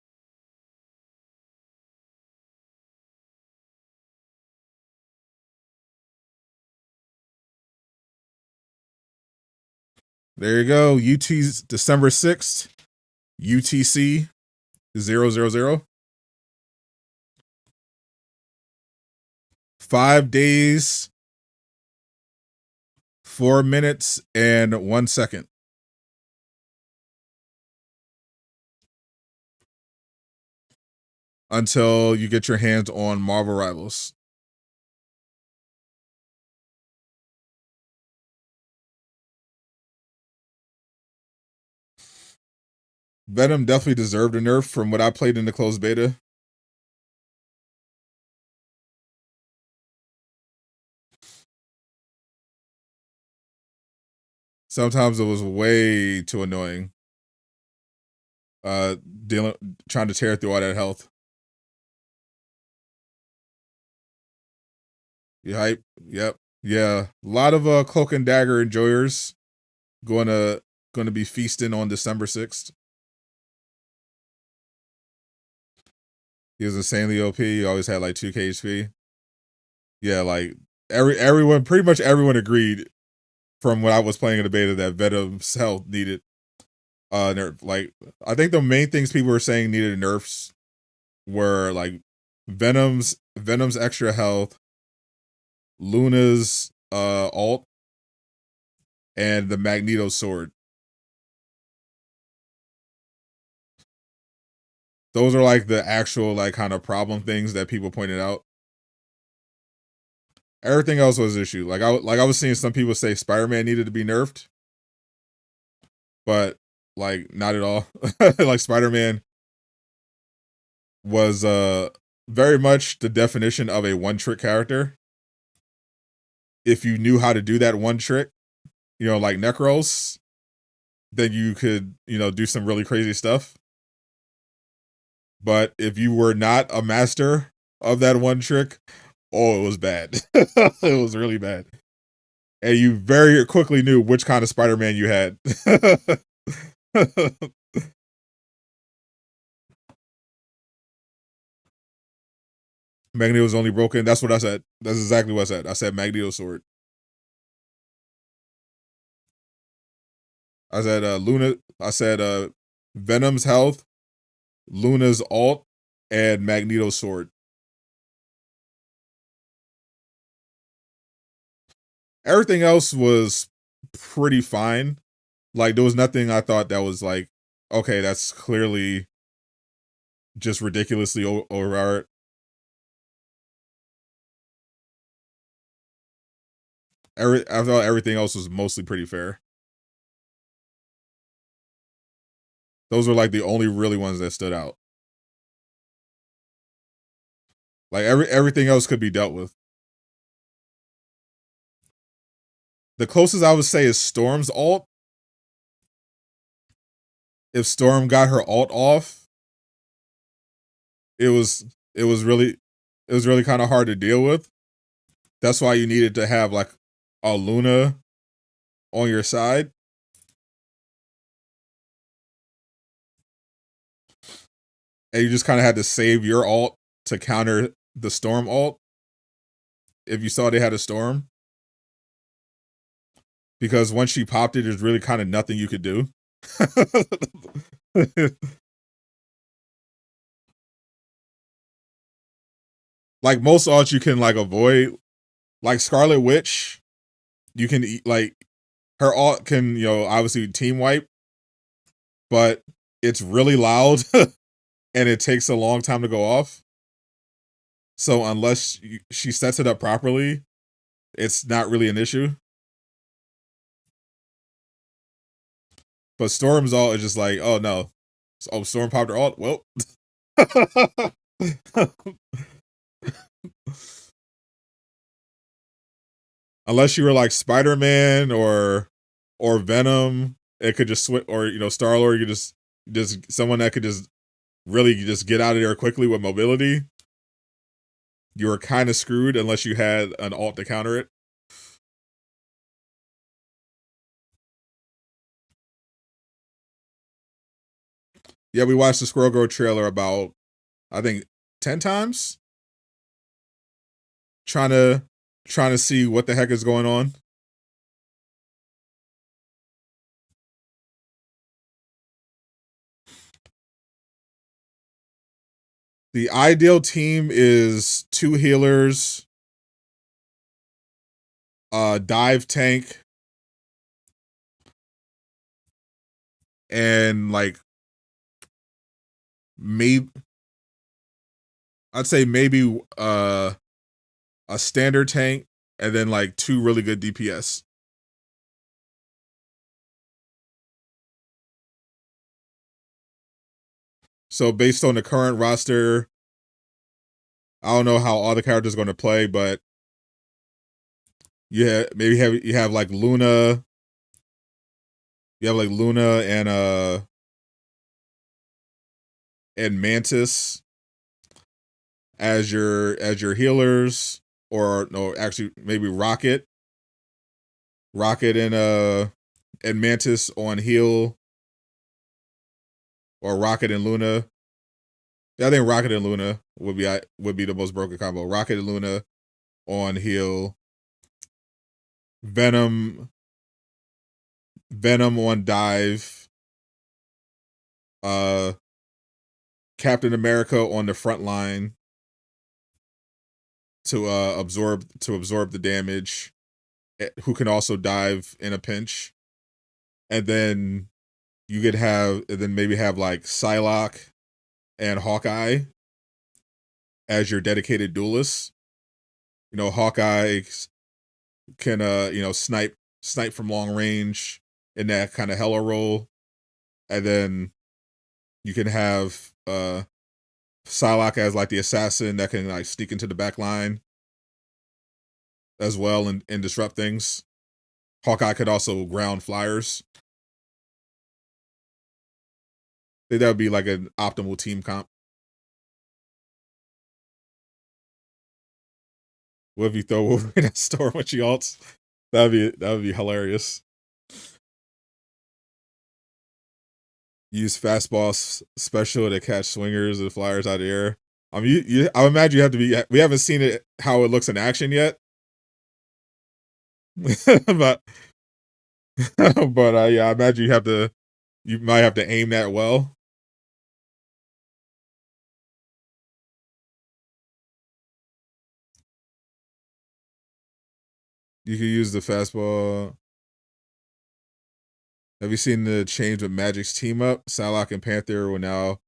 There you go. UT's December 6th. UTC 000. 5 days, 4 minutes, and 1 second. Until you get your hands on Marvel Rivals. Venom definitely deserved a nerf from what I played in the closed beta. Sometimes it was way too annoying. Trying to tear through all that health. You hype? Yep. Yeah. A lot of Cloak and Dagger enjoyers gonna be feasting on December 6th. He was insanely OP. He always had like 2k HP. Yeah, like everyone, pretty much everyone agreed from when I was playing in the beta that Venom's health needed nerf. Like, I think the main things people were saying needed nerfs were like Venom's extra health, Luna's ult, and the Magneto sword. those are like the actual like kind of problem things that people pointed out. Everything else was an issue. Like I was seeing some people say Spider-Man needed to be nerfed, but like not at all. Like Spider-Man was very much the definition of a one-trick character. If you knew how to do that one trick, you know, like Necros, then you could, you know, do some really crazy stuff. But if you were not a master of that one trick, oh, it was bad. It was really bad. And you very quickly knew which kind of Spider-Man you had. Magneto's only broken. That's what I said. That's exactly what I said. I said Magneto's sword. I said Luna. I said Venom's health, Luna's ult, and Magneto's sword. Everything else was pretty fine. Like there was nothing I thought that was like, okay, that's clearly just ridiculously overpowered. I thought everything else was mostly pretty fair. Those were like the only really ones that stood out. Like everything else could be dealt with. The closest I would say is Storm's ult. If Storm got her ult off, it was really kind of hard to deal with. That's why you needed to have like a Luna on your side. And you just kind of had to save your ult to counter the Storm ult if you saw they had a Storm. Because once she popped it, there's really kind of nothing you could do. Like most ults you can like avoid. Like Scarlet Witch, you can like her ult can, you know, obviously team wipe, but it's really loud and it takes a long time to go off. So unless she sets it up properly, it's not really an issue. But Storm's ult is just like, oh no. Oh, Storm popped her ult? Well. Unless you were like Spider-Man or Venom, it could just switch, or you know, Star-Lord, you just someone that could just really just get out of there quickly with mobility. You were kind of screwed unless you had an ult to counter it. Yeah, we watched the Squirrel Girl trailer about, I think, 10 times. Trying to see what the heck is going on. The ideal team is 2 healers, dive tank, and like maybe I'd say maybe a standard tank, and then like 2 really good DPS. So based on the current roster, I don't know how all the characters are going to play, but yeah, maybe you have like Luna. You have like Luna and Mantis as your healers, or no, actually maybe Rocket and Mantis on heal, or Rocket and Luna. Yeah, I think Rocket and Luna would be the most broken combo. Rocket and Luna on heal. Venom on dive. Captain America on the front line to absorb the damage, who can also dive in a pinch. And then maybe have like Psylocke and Hawkeye as your dedicated duelist. You know, Hawkeye can snipe from long range in that kind of hella role. And then you can have Psylocke as like the assassin that can like sneak into the back line as well and disrupt things. Hawkeye could also ground flyers. I think that would be like an optimal team comp. What if you throw Wolverine at Storm when she ults? That would be hilarious. Use Fastball Special to catch swingers and flyers out of the air. I mean, I imagine you have to be. We haven't seen it how it looks in action yet, but yeah, I imagine you might have to aim that well. You can use the fastball. Have you seen the change with Magic's team up? Psylocke and Panther will now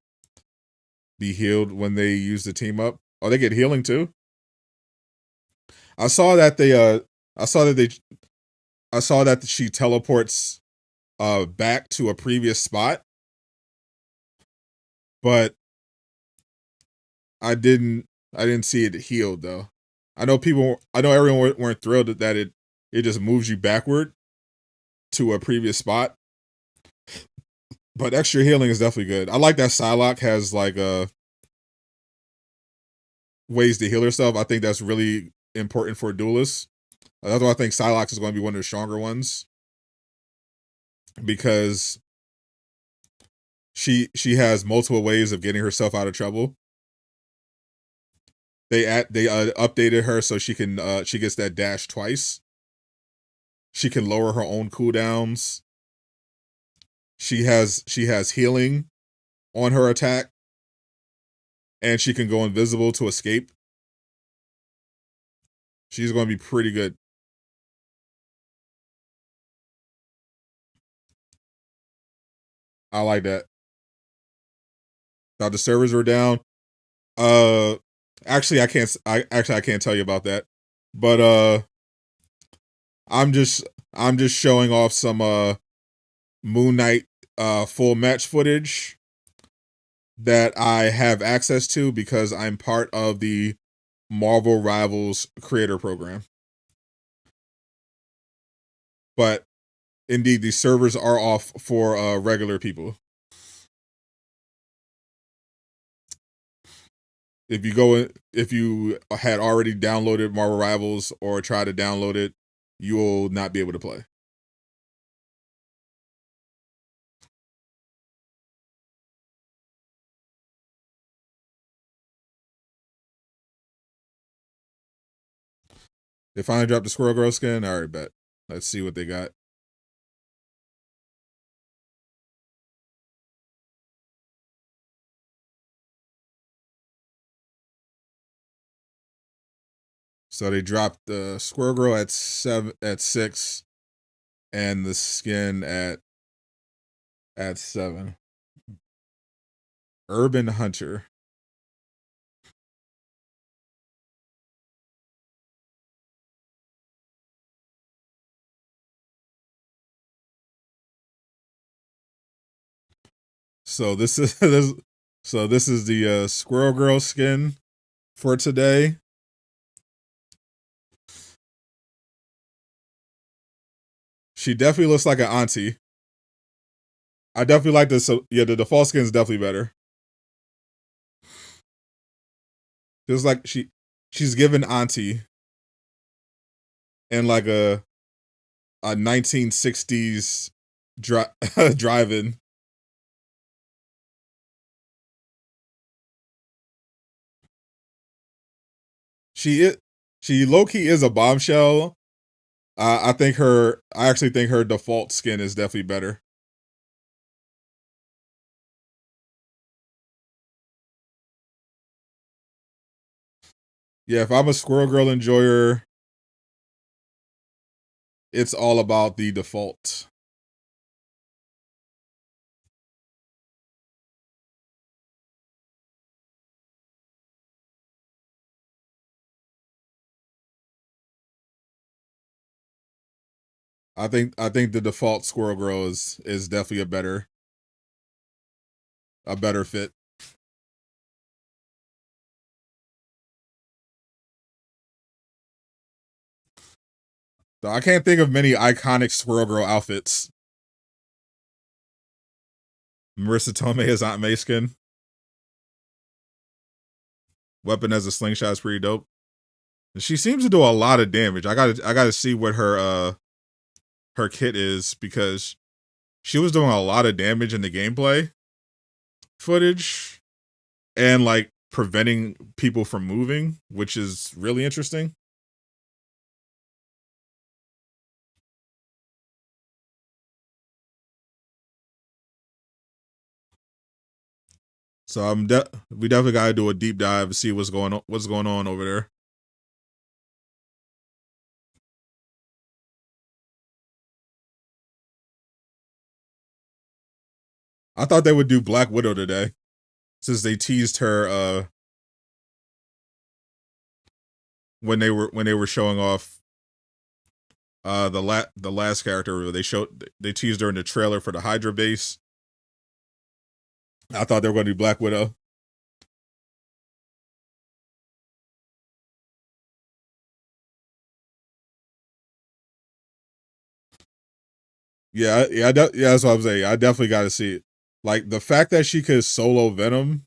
be healed when they use the team up. Oh, they get healing too. I saw that she teleports back to a previous spot, but I didn't see it healed though. I know everyone weren't thrilled that it just moves you backward to a previous spot. But extra healing is definitely good. I like that Psylocke has like ways to heal herself. I think that's really important for duelists. That's why I think Psylocke is going to be one of the stronger ones, because she has multiple ways of getting herself out of trouble. They updated her so she gets that dash twice. She can lower her own cooldowns. She has healing on her attack, and she can go invisible to escape. She's going to be pretty good. I like that. Now the servers were down. Actually I can't tell you about that. But I'm just showing off some Moon Knight full match footage that I have access to because I'm part of the Marvel Rivals creator program. But indeed, these servers are off for regular people. If you had already downloaded Marvel Rivals or tried to download it, you will not be able to play. They finally dropped the Squirrel Girl skin. All right, bet. Let's see what they got. So they dropped the Squirrel Girl at 6, and the skin at 7. Urban Hunter. So this is the Squirrel Girl skin for today. She definitely looks like an auntie. I definitely like this. So yeah, the default skin is definitely better. Just like she's given auntie in like a 1960s drive-in. She low-key is a bombshell. I actually think her default skin is definitely better. Yeah, if I'm a Squirrel Girl enjoyer, it's all about the default. I think the default Squirrel Girl is definitely a better fit. So I can't think of many iconic Squirrel Girl outfits. Marissa Tomei as Aunt May skin. Weapon as a slingshot is pretty dope. She seems to do a lot of damage. I gotta see what her kit is, because she was doing a lot of damage in the gameplay footage and like preventing people from moving, which is really interesting. So we definitely gotta do a deep dive and see what's going on over there. I thought they would do Black Widow today, since they teased her when they were showing off the last character. They teased her in the trailer for the Hydra base. I thought they were going to do Black Widow. Yeah, that's what I'm saying. I definitely got to see it. Like, the fact that she could solo Venom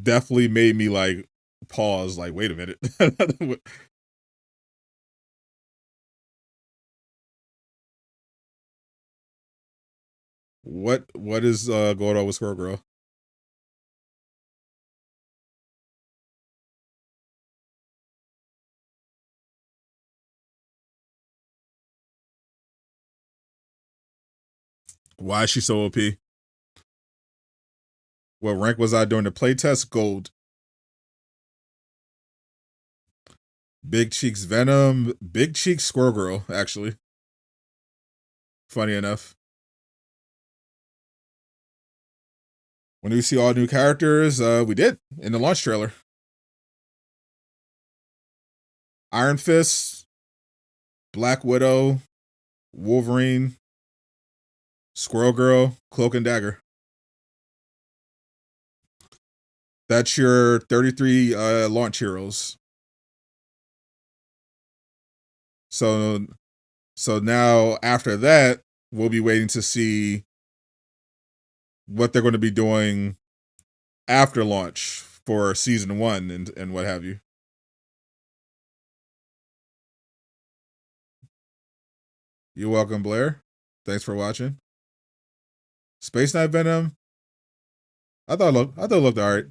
definitely made me like pause. Like, wait a minute. What is going on with Squirrel Girl? Why is she so OP? What rank was I during the playtest? Gold. Big Cheeks Venom. Big Cheeks Squirrel Girl, actually. Funny enough. When we see all new characters, we did in the launch trailer. Iron Fist, Black Widow, Wolverine, Squirrel Girl, Cloak and Dagger. That's your 33 launch heroes. So now after that, we'll be waiting to see what they're going to be doing after launch for season 1 and what have you. You're welcome, Blair. Thanks for watching. Space Knight Venom. I thought it looked alright.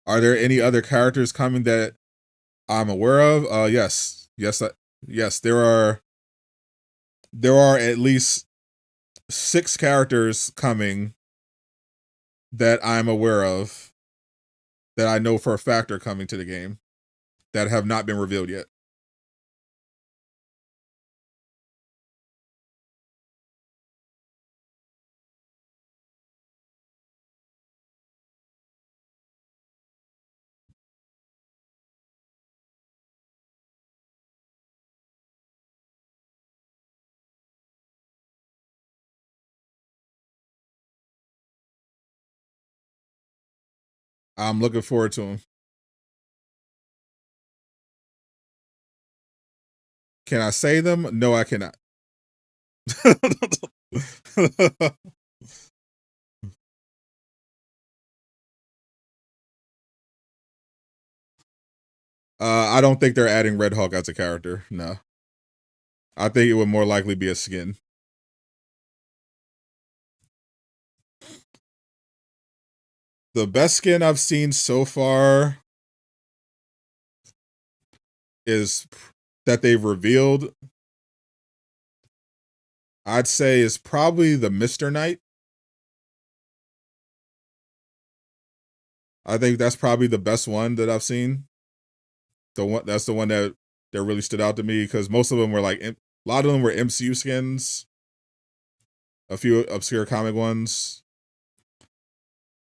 Are there any other characters coming that I'm aware of? Yes. There are at least 6 characters coming that I'm aware of, that I know for a fact are coming to the game, that have not been revealed yet. I'm looking forward to them. Can I say them? No, I cannot. I don't think they're adding Red Hawk as a character. No. I think it would more likely be a skin. The best skin I've seen so far is that they've revealed, I'd say, is probably the Mr. Knight. I think that's probably the best one that I've seen. That's the one that really stood out to me, because most of them were like, a lot of them were MCU skins. A few obscure comic ones.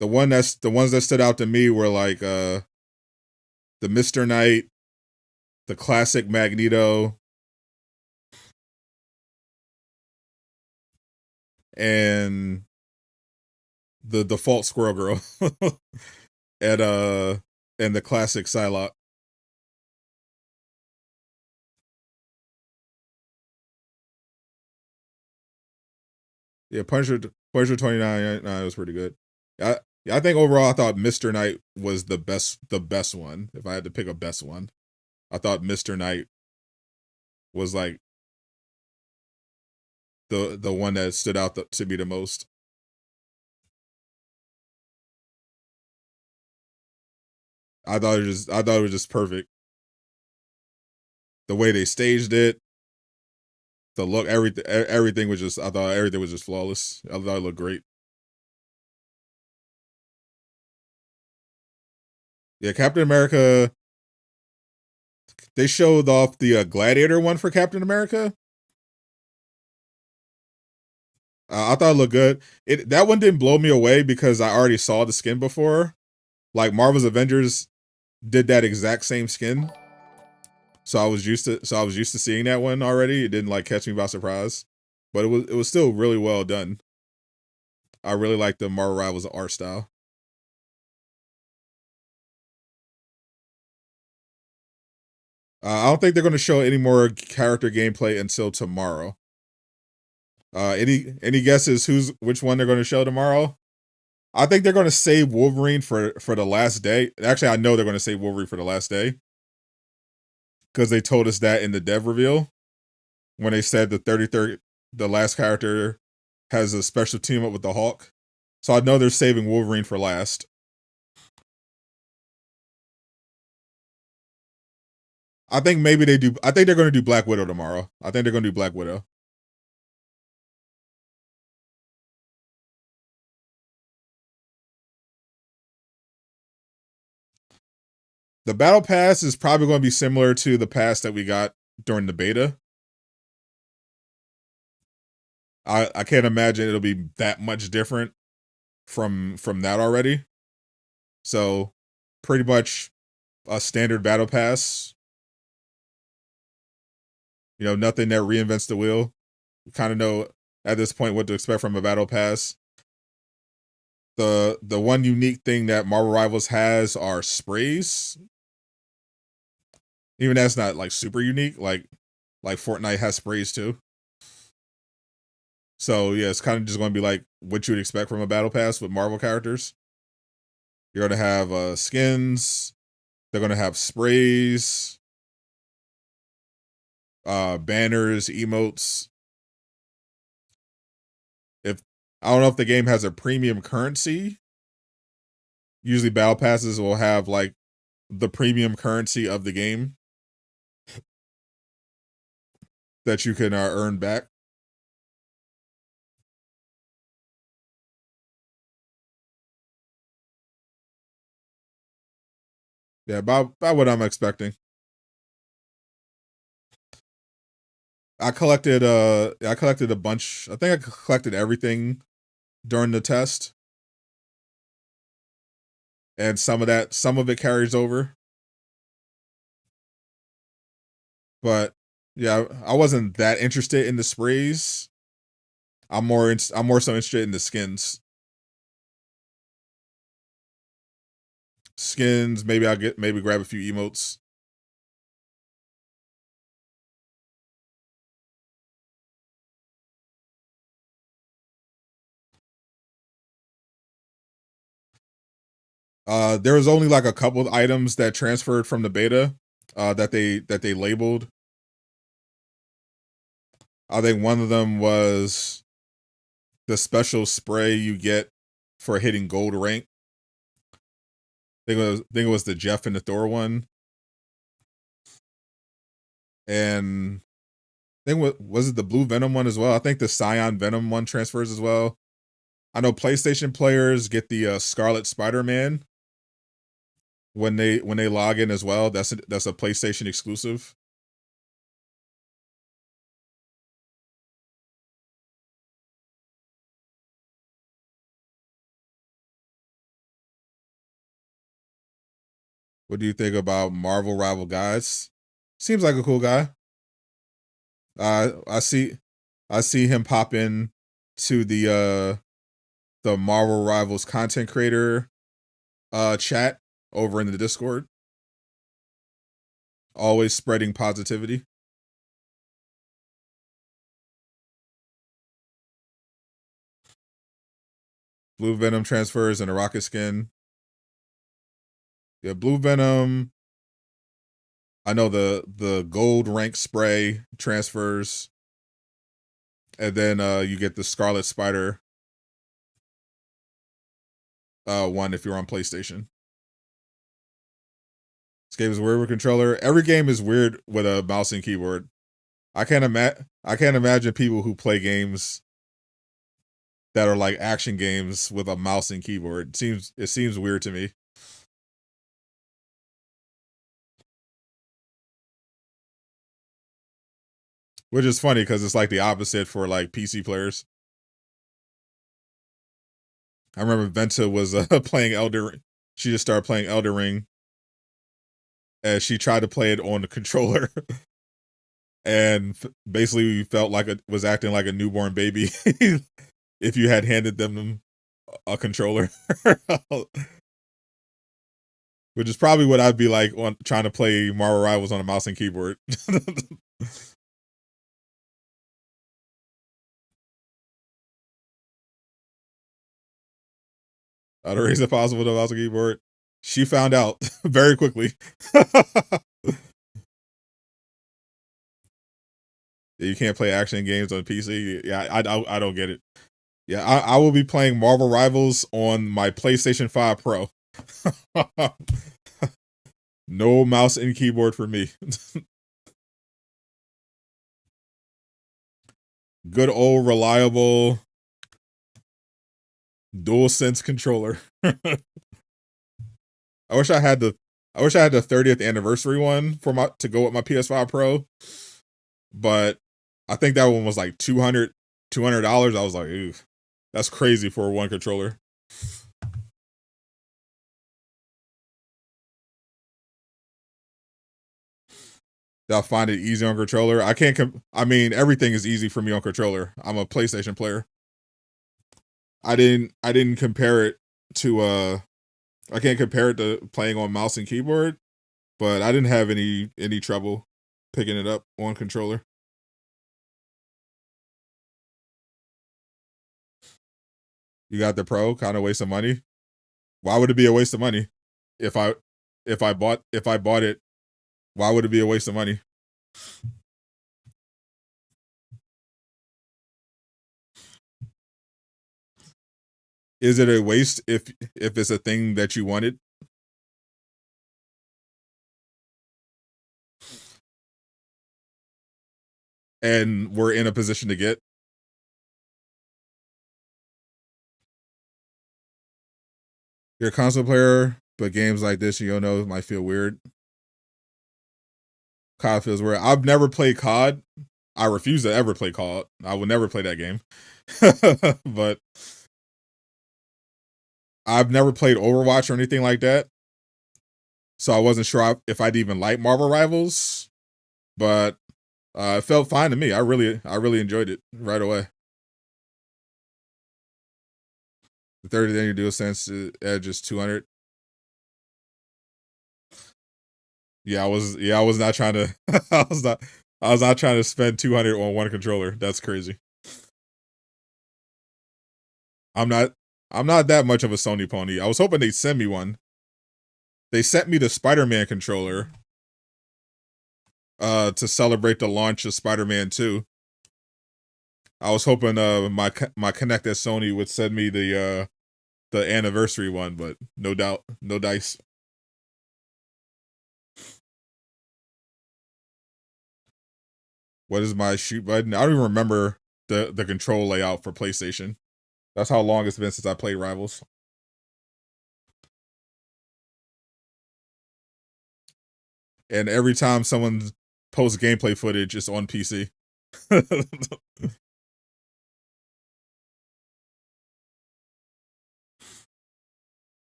The ones that stood out to me were like the Mr. Knight, the classic Magneto, and the default Squirrel Girl, and the classic Psylocke. Yeah, Punisher 29 was pretty good. I think overall I thought Mr. Knight was the best one. If I had to pick a best one, I thought Mr. Knight was like the one that stood out to me the most. I thought it was just perfect. The way they staged it, the look, everything was just, I thought everything was just flawless. I thought it looked great. Yeah, Captain America, they showed off the Gladiator one for Captain America. I thought it looked good. That one didn't blow me away because I already saw the skin before. Like Marvel's Avengers did that exact same skin. So I was used to seeing that one already. It didn't like catch me by surprise. But it was still really well done. I really like the Marvel Rivals art style. I don't think they're going to show any more character gameplay until tomorrow. Any guesses which one they're going to show tomorrow? I think they're going to save Wolverine for the last day. Actually, I know they're going to save Wolverine for the last day because they told us that in the dev reveal when they said the last character has a special team up with the Hulk. So I know they're saving Wolverine for last. I think maybe they do. I think they're going to do Black Widow tomorrow. I think they're going to do Black Widow. The battle pass is probably going to be similar to the pass that we got during the beta. I can't imagine it'll be that much different from that already. So pretty much a standard battle pass. You know, nothing that reinvents the wheel. You kind of know at this point what to expect from a battle pass. The one unique thing that Marvel Rivals has are sprays. Even that's not like super unique. Like Fortnite has sprays too. So yeah, it's kind of just going to be like what you would expect from a battle pass with Marvel characters. You're going to have skins. They're going to have sprays, banners, emotes. If I don't know if the game has a premium currency. Usually battle passes will have like the premium currency of the game that you can earn back. Yeah, about what I'm expecting. I collected a bunch. I think I collected everything during the test. And some of it carries over. But yeah, I wasn't that interested in the sprays. I'm more so interested in the skins. Skins, maybe maybe grab a few emotes. There was only like a couple of items that transferred from the beta that they labeled. I think one of them was the special spray you get for hitting gold rank. I think it was the Jeff and the Thor one. And I think was it the Blue Venom one as well? I think the Scion Venom one transfers as well. I know PlayStation players get the Scarlet Spider-Man when they log in as well. That's a PlayStation exclusive. What do you think about Marvel Rival Guys? Seems like a cool guy. I see him pop in to the Marvel Rivals content creator chat over in the Discord. Always spreading positivity. Blue Venom transfers and a rocket skin. Yeah, Blue Venom. I know the gold rank spray transfers. And then you get the Scarlet Spider one if you're on PlayStation. This game is weird with controller. Every game is weird with a mouse and keyboard. I can't imagine people who play games that are like action games with a mouse and keyboard. It seems weird to me. Which is funny because it's like the opposite for like PC players. I remember Venta was playing Elder. She just started playing Elder Ring, and she tried to play it on the controller, and basically felt like was acting like a newborn baby if you had handed them a controller. Which is probably what I'd be like on trying to play Marvel Rivals on a mouse and keyboard. To raise it possible to mouse and keyboard. She found out very quickly. You can't play action games on PC. Yeah, I don't get it. Yeah, I will be playing Marvel Rivals on my PlayStation 5 Pro. No mouse and keyboard for me. Good old reliable DualSense controller. I wish I had the 30th anniversary one for to go with my PS5 Pro. But I think that one was like $200. I was like, ooh, that's crazy for one controller. I'll find it easy on controller. I can't. I mean, everything is easy for me on controller. I'm a PlayStation player. I didn't compare it to I can't compare it to playing on mouse and keyboard, but I didn't have any trouble picking it up on controller. You got the Pro, kind of waste of money. Why would it be a waste of money? If I bought it, why would it be a waste of money? Is it a waste if it's a thing that you wanted? And we're in a position to get? You're a console player, but games like this, you don't know, might feel weird. COD feels weird. I've never played COD. I refuse to ever play COD. I will never play that game. But I've never played Overwatch or anything like that. So I wasn't sure if I'd even like Marvel Rivals. But it felt fine to me. I really enjoyed it right away. The 30th thing you do since Edge is 200. Yeah, I was not trying to I was not trying to spend 200 on one controller. That's crazy. I'm not that much of a Sony pony. I was hoping they'd send me one. They sent me the Spider-Man controller to celebrate the launch of Spider-Man 2. I was hoping my Connect at Sony would send me the anniversary one, but no doubt, no dice. What is my shoot button? I don't even remember the control layout for PlayStation. That's how long it's been since I played Rivals. And every time someone posts gameplay footage, it's on PC.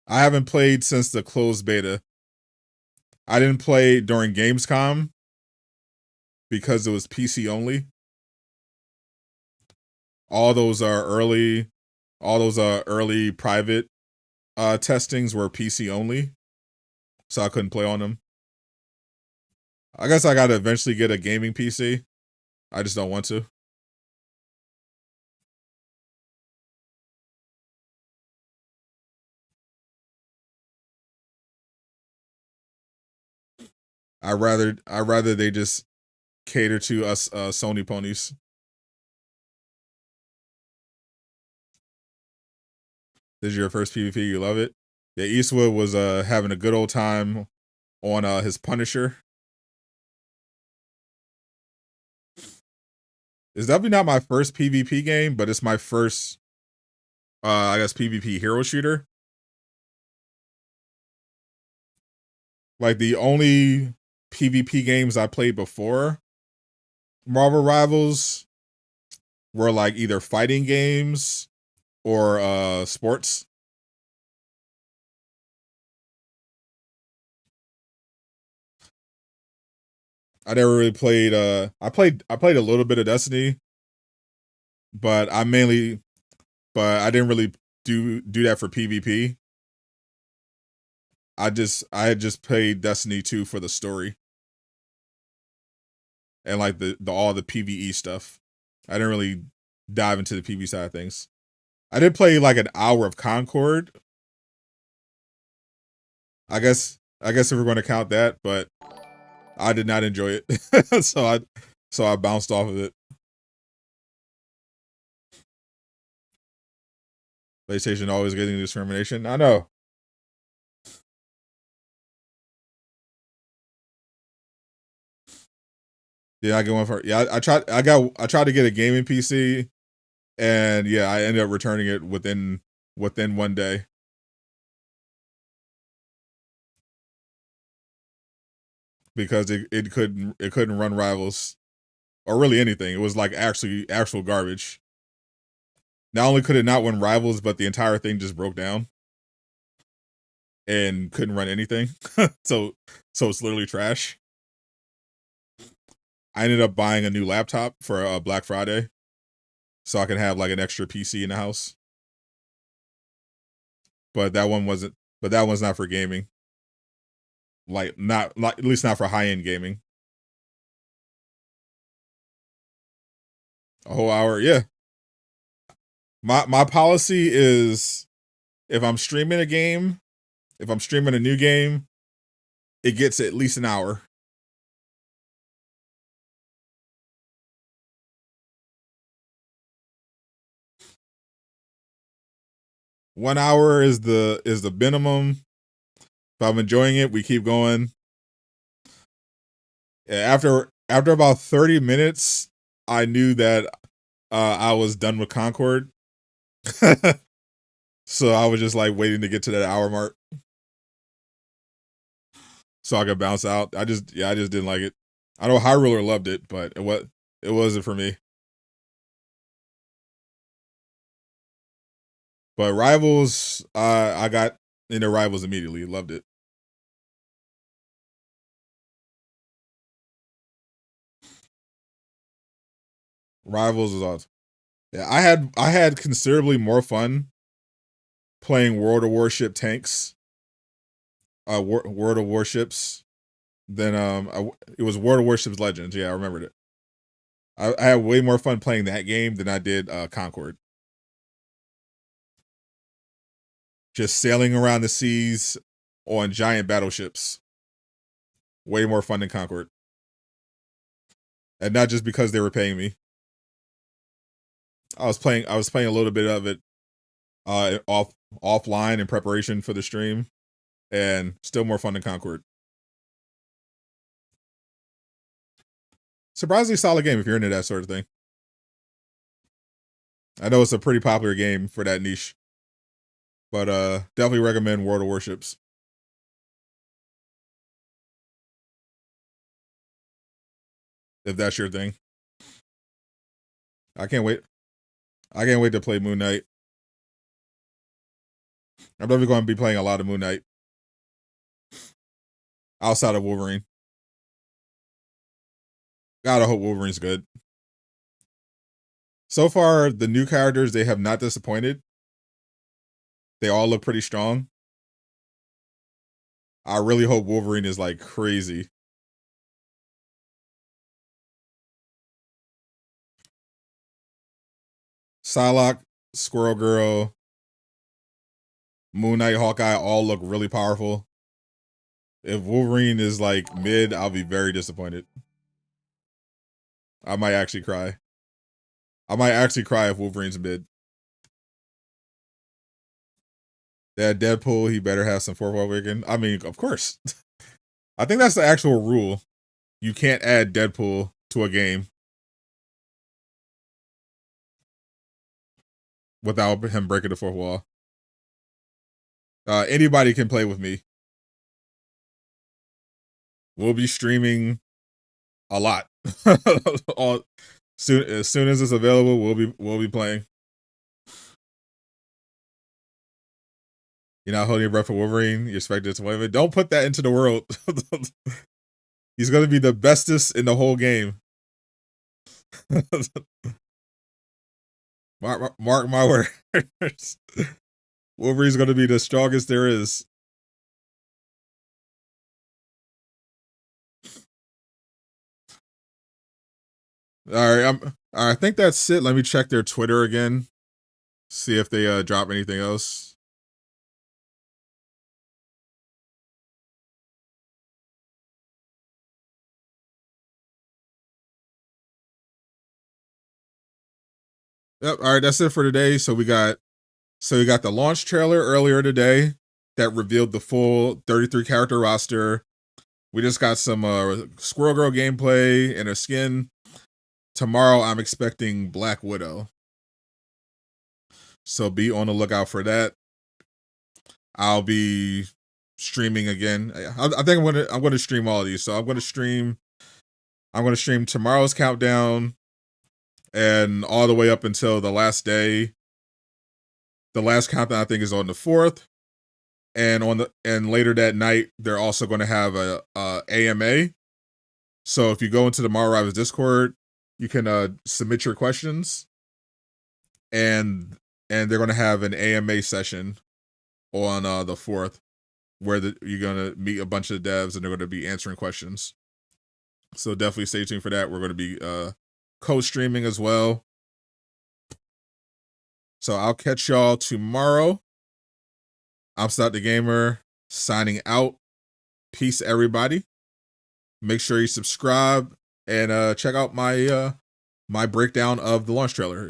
I haven't played since the closed beta. I didn't play during Gamescom because it was PC only. All those early private testings were PC only, so I couldn't play on them. I guess I gotta eventually get a gaming PC. I just don't want to. I rather they just cater to us Sony ponies. This is your first PvP, you love it? Yeah, Eastwood was having a good old time on his Punisher. It's definitely not my first PvP game, but it's my first I guess PvP hero shooter. Like the only PvP games I played before Marvel Rivals were like either fighting games or sports. I never really played I played a little bit of Destiny, but I didn't really do that for PvP. I had just played Destiny 2 for the story. And like the all the PvE stuff. I didn't really dive into the PvE side of things. I did play like an hour of Concord. I guess if we're going to count that, but I did not enjoy it. so I bounced off of it. PlayStation always getting discrimination. I know. Yeah, I get one for I tried to get a gaming PC, and yeah, I ended up returning it within 1 day. Because it couldn't run Rivals or really anything. It was like actual garbage. Not only could it not run Rivals, but the entire thing just broke down and couldn't run anything. so it's literally trash. I ended up buying a new laptop for Black Friday, so I can have like an extra PC in the house. But that one's not for gaming. Like at least not for high end gaming. A whole hour, yeah. My policy is if I'm streaming a new game, it gets at least an hour. One hour is the minimum. If I'm enjoying it, we keep going. After about 30 minutes, I knew that I was done with Concord. So I was just like waiting to get to that hour mark so I could bounce out. I just didn't like it. I know High Roller loved it, but it wasn't for me. But Rivals, I got into Rivals immediately. Loved it. Rivals is awesome. Yeah, I had considerably more fun playing World of Warship tanks. World of Warships than it was World of Warships Legends. Yeah, I remembered it. I had way more fun playing that game than I did Concord. Just sailing around the seas on giant battleships. Way more fun than Concord. And not just because they were paying me. I was playing a little bit of it offline in preparation for the stream, and still more fun than Concord. Surprisingly solid game if you're into that sort of thing. I know it's a pretty popular game for that niche, but definitely recommend World of Warships. If that's your thing. I can't wait to play Moon Knight. I'm definitely going to be playing a lot of Moon Knight. outside of Wolverine. Gotta hope Wolverine's good. So far, the new characters, they have not disappointed. They all look pretty strong. I really hope Wolverine is like crazy. Psylocke, Squirrel Girl, Moon Knight, Hawkeye all look really powerful. If Wolverine is like mid, I'll be very disappointed. I might actually cry. I might actually cry if Wolverine's mid. That Deadpool, he better have some fourth wall breaking. I mean, of course. I think that's the actual rule. You can't add Deadpool to a game without him breaking the fourth wall. Anybody can play with me. We'll be streaming a lot. As soon as it's available, we'll be playing. You're not holding your breath for Wolverine. You expect disappointment. Don't put that into the world. He's gonna be the bestest in the whole game. Mark my words. Wolverine's gonna be the strongest there is. All right, I think that's it. Let me check their Twitter again. See if they drop anything else. Yep. All right, that's it for today. So we got the launch trailer earlier today that revealed the full 33 character roster. We just got some Squirrel Girl gameplay and a skin. Tomorrow I'm expecting Black Widow. So be on the lookout for that. I'll be streaming again. I think I'm gonna stream all of these. So I'm gonna stream tomorrow's countdown and all the way up until the last day. The last countdown I think is on the 4th. And later that night, they're also going to have a AMA. So if you go into the Tomorrow Rivals Discord, you can submit your questions, and they're going to have an AMA session on the 4th, where you're going to meet a bunch of devs and they're going to be answering questions. So definitely stay tuned for that. We're going to be co-streaming as well. So I'll catch y'all tomorrow. I'm Sadot the Gamer, signing out. Peace, everybody. Make sure you subscribe and check out my my breakdown of the launch trailer.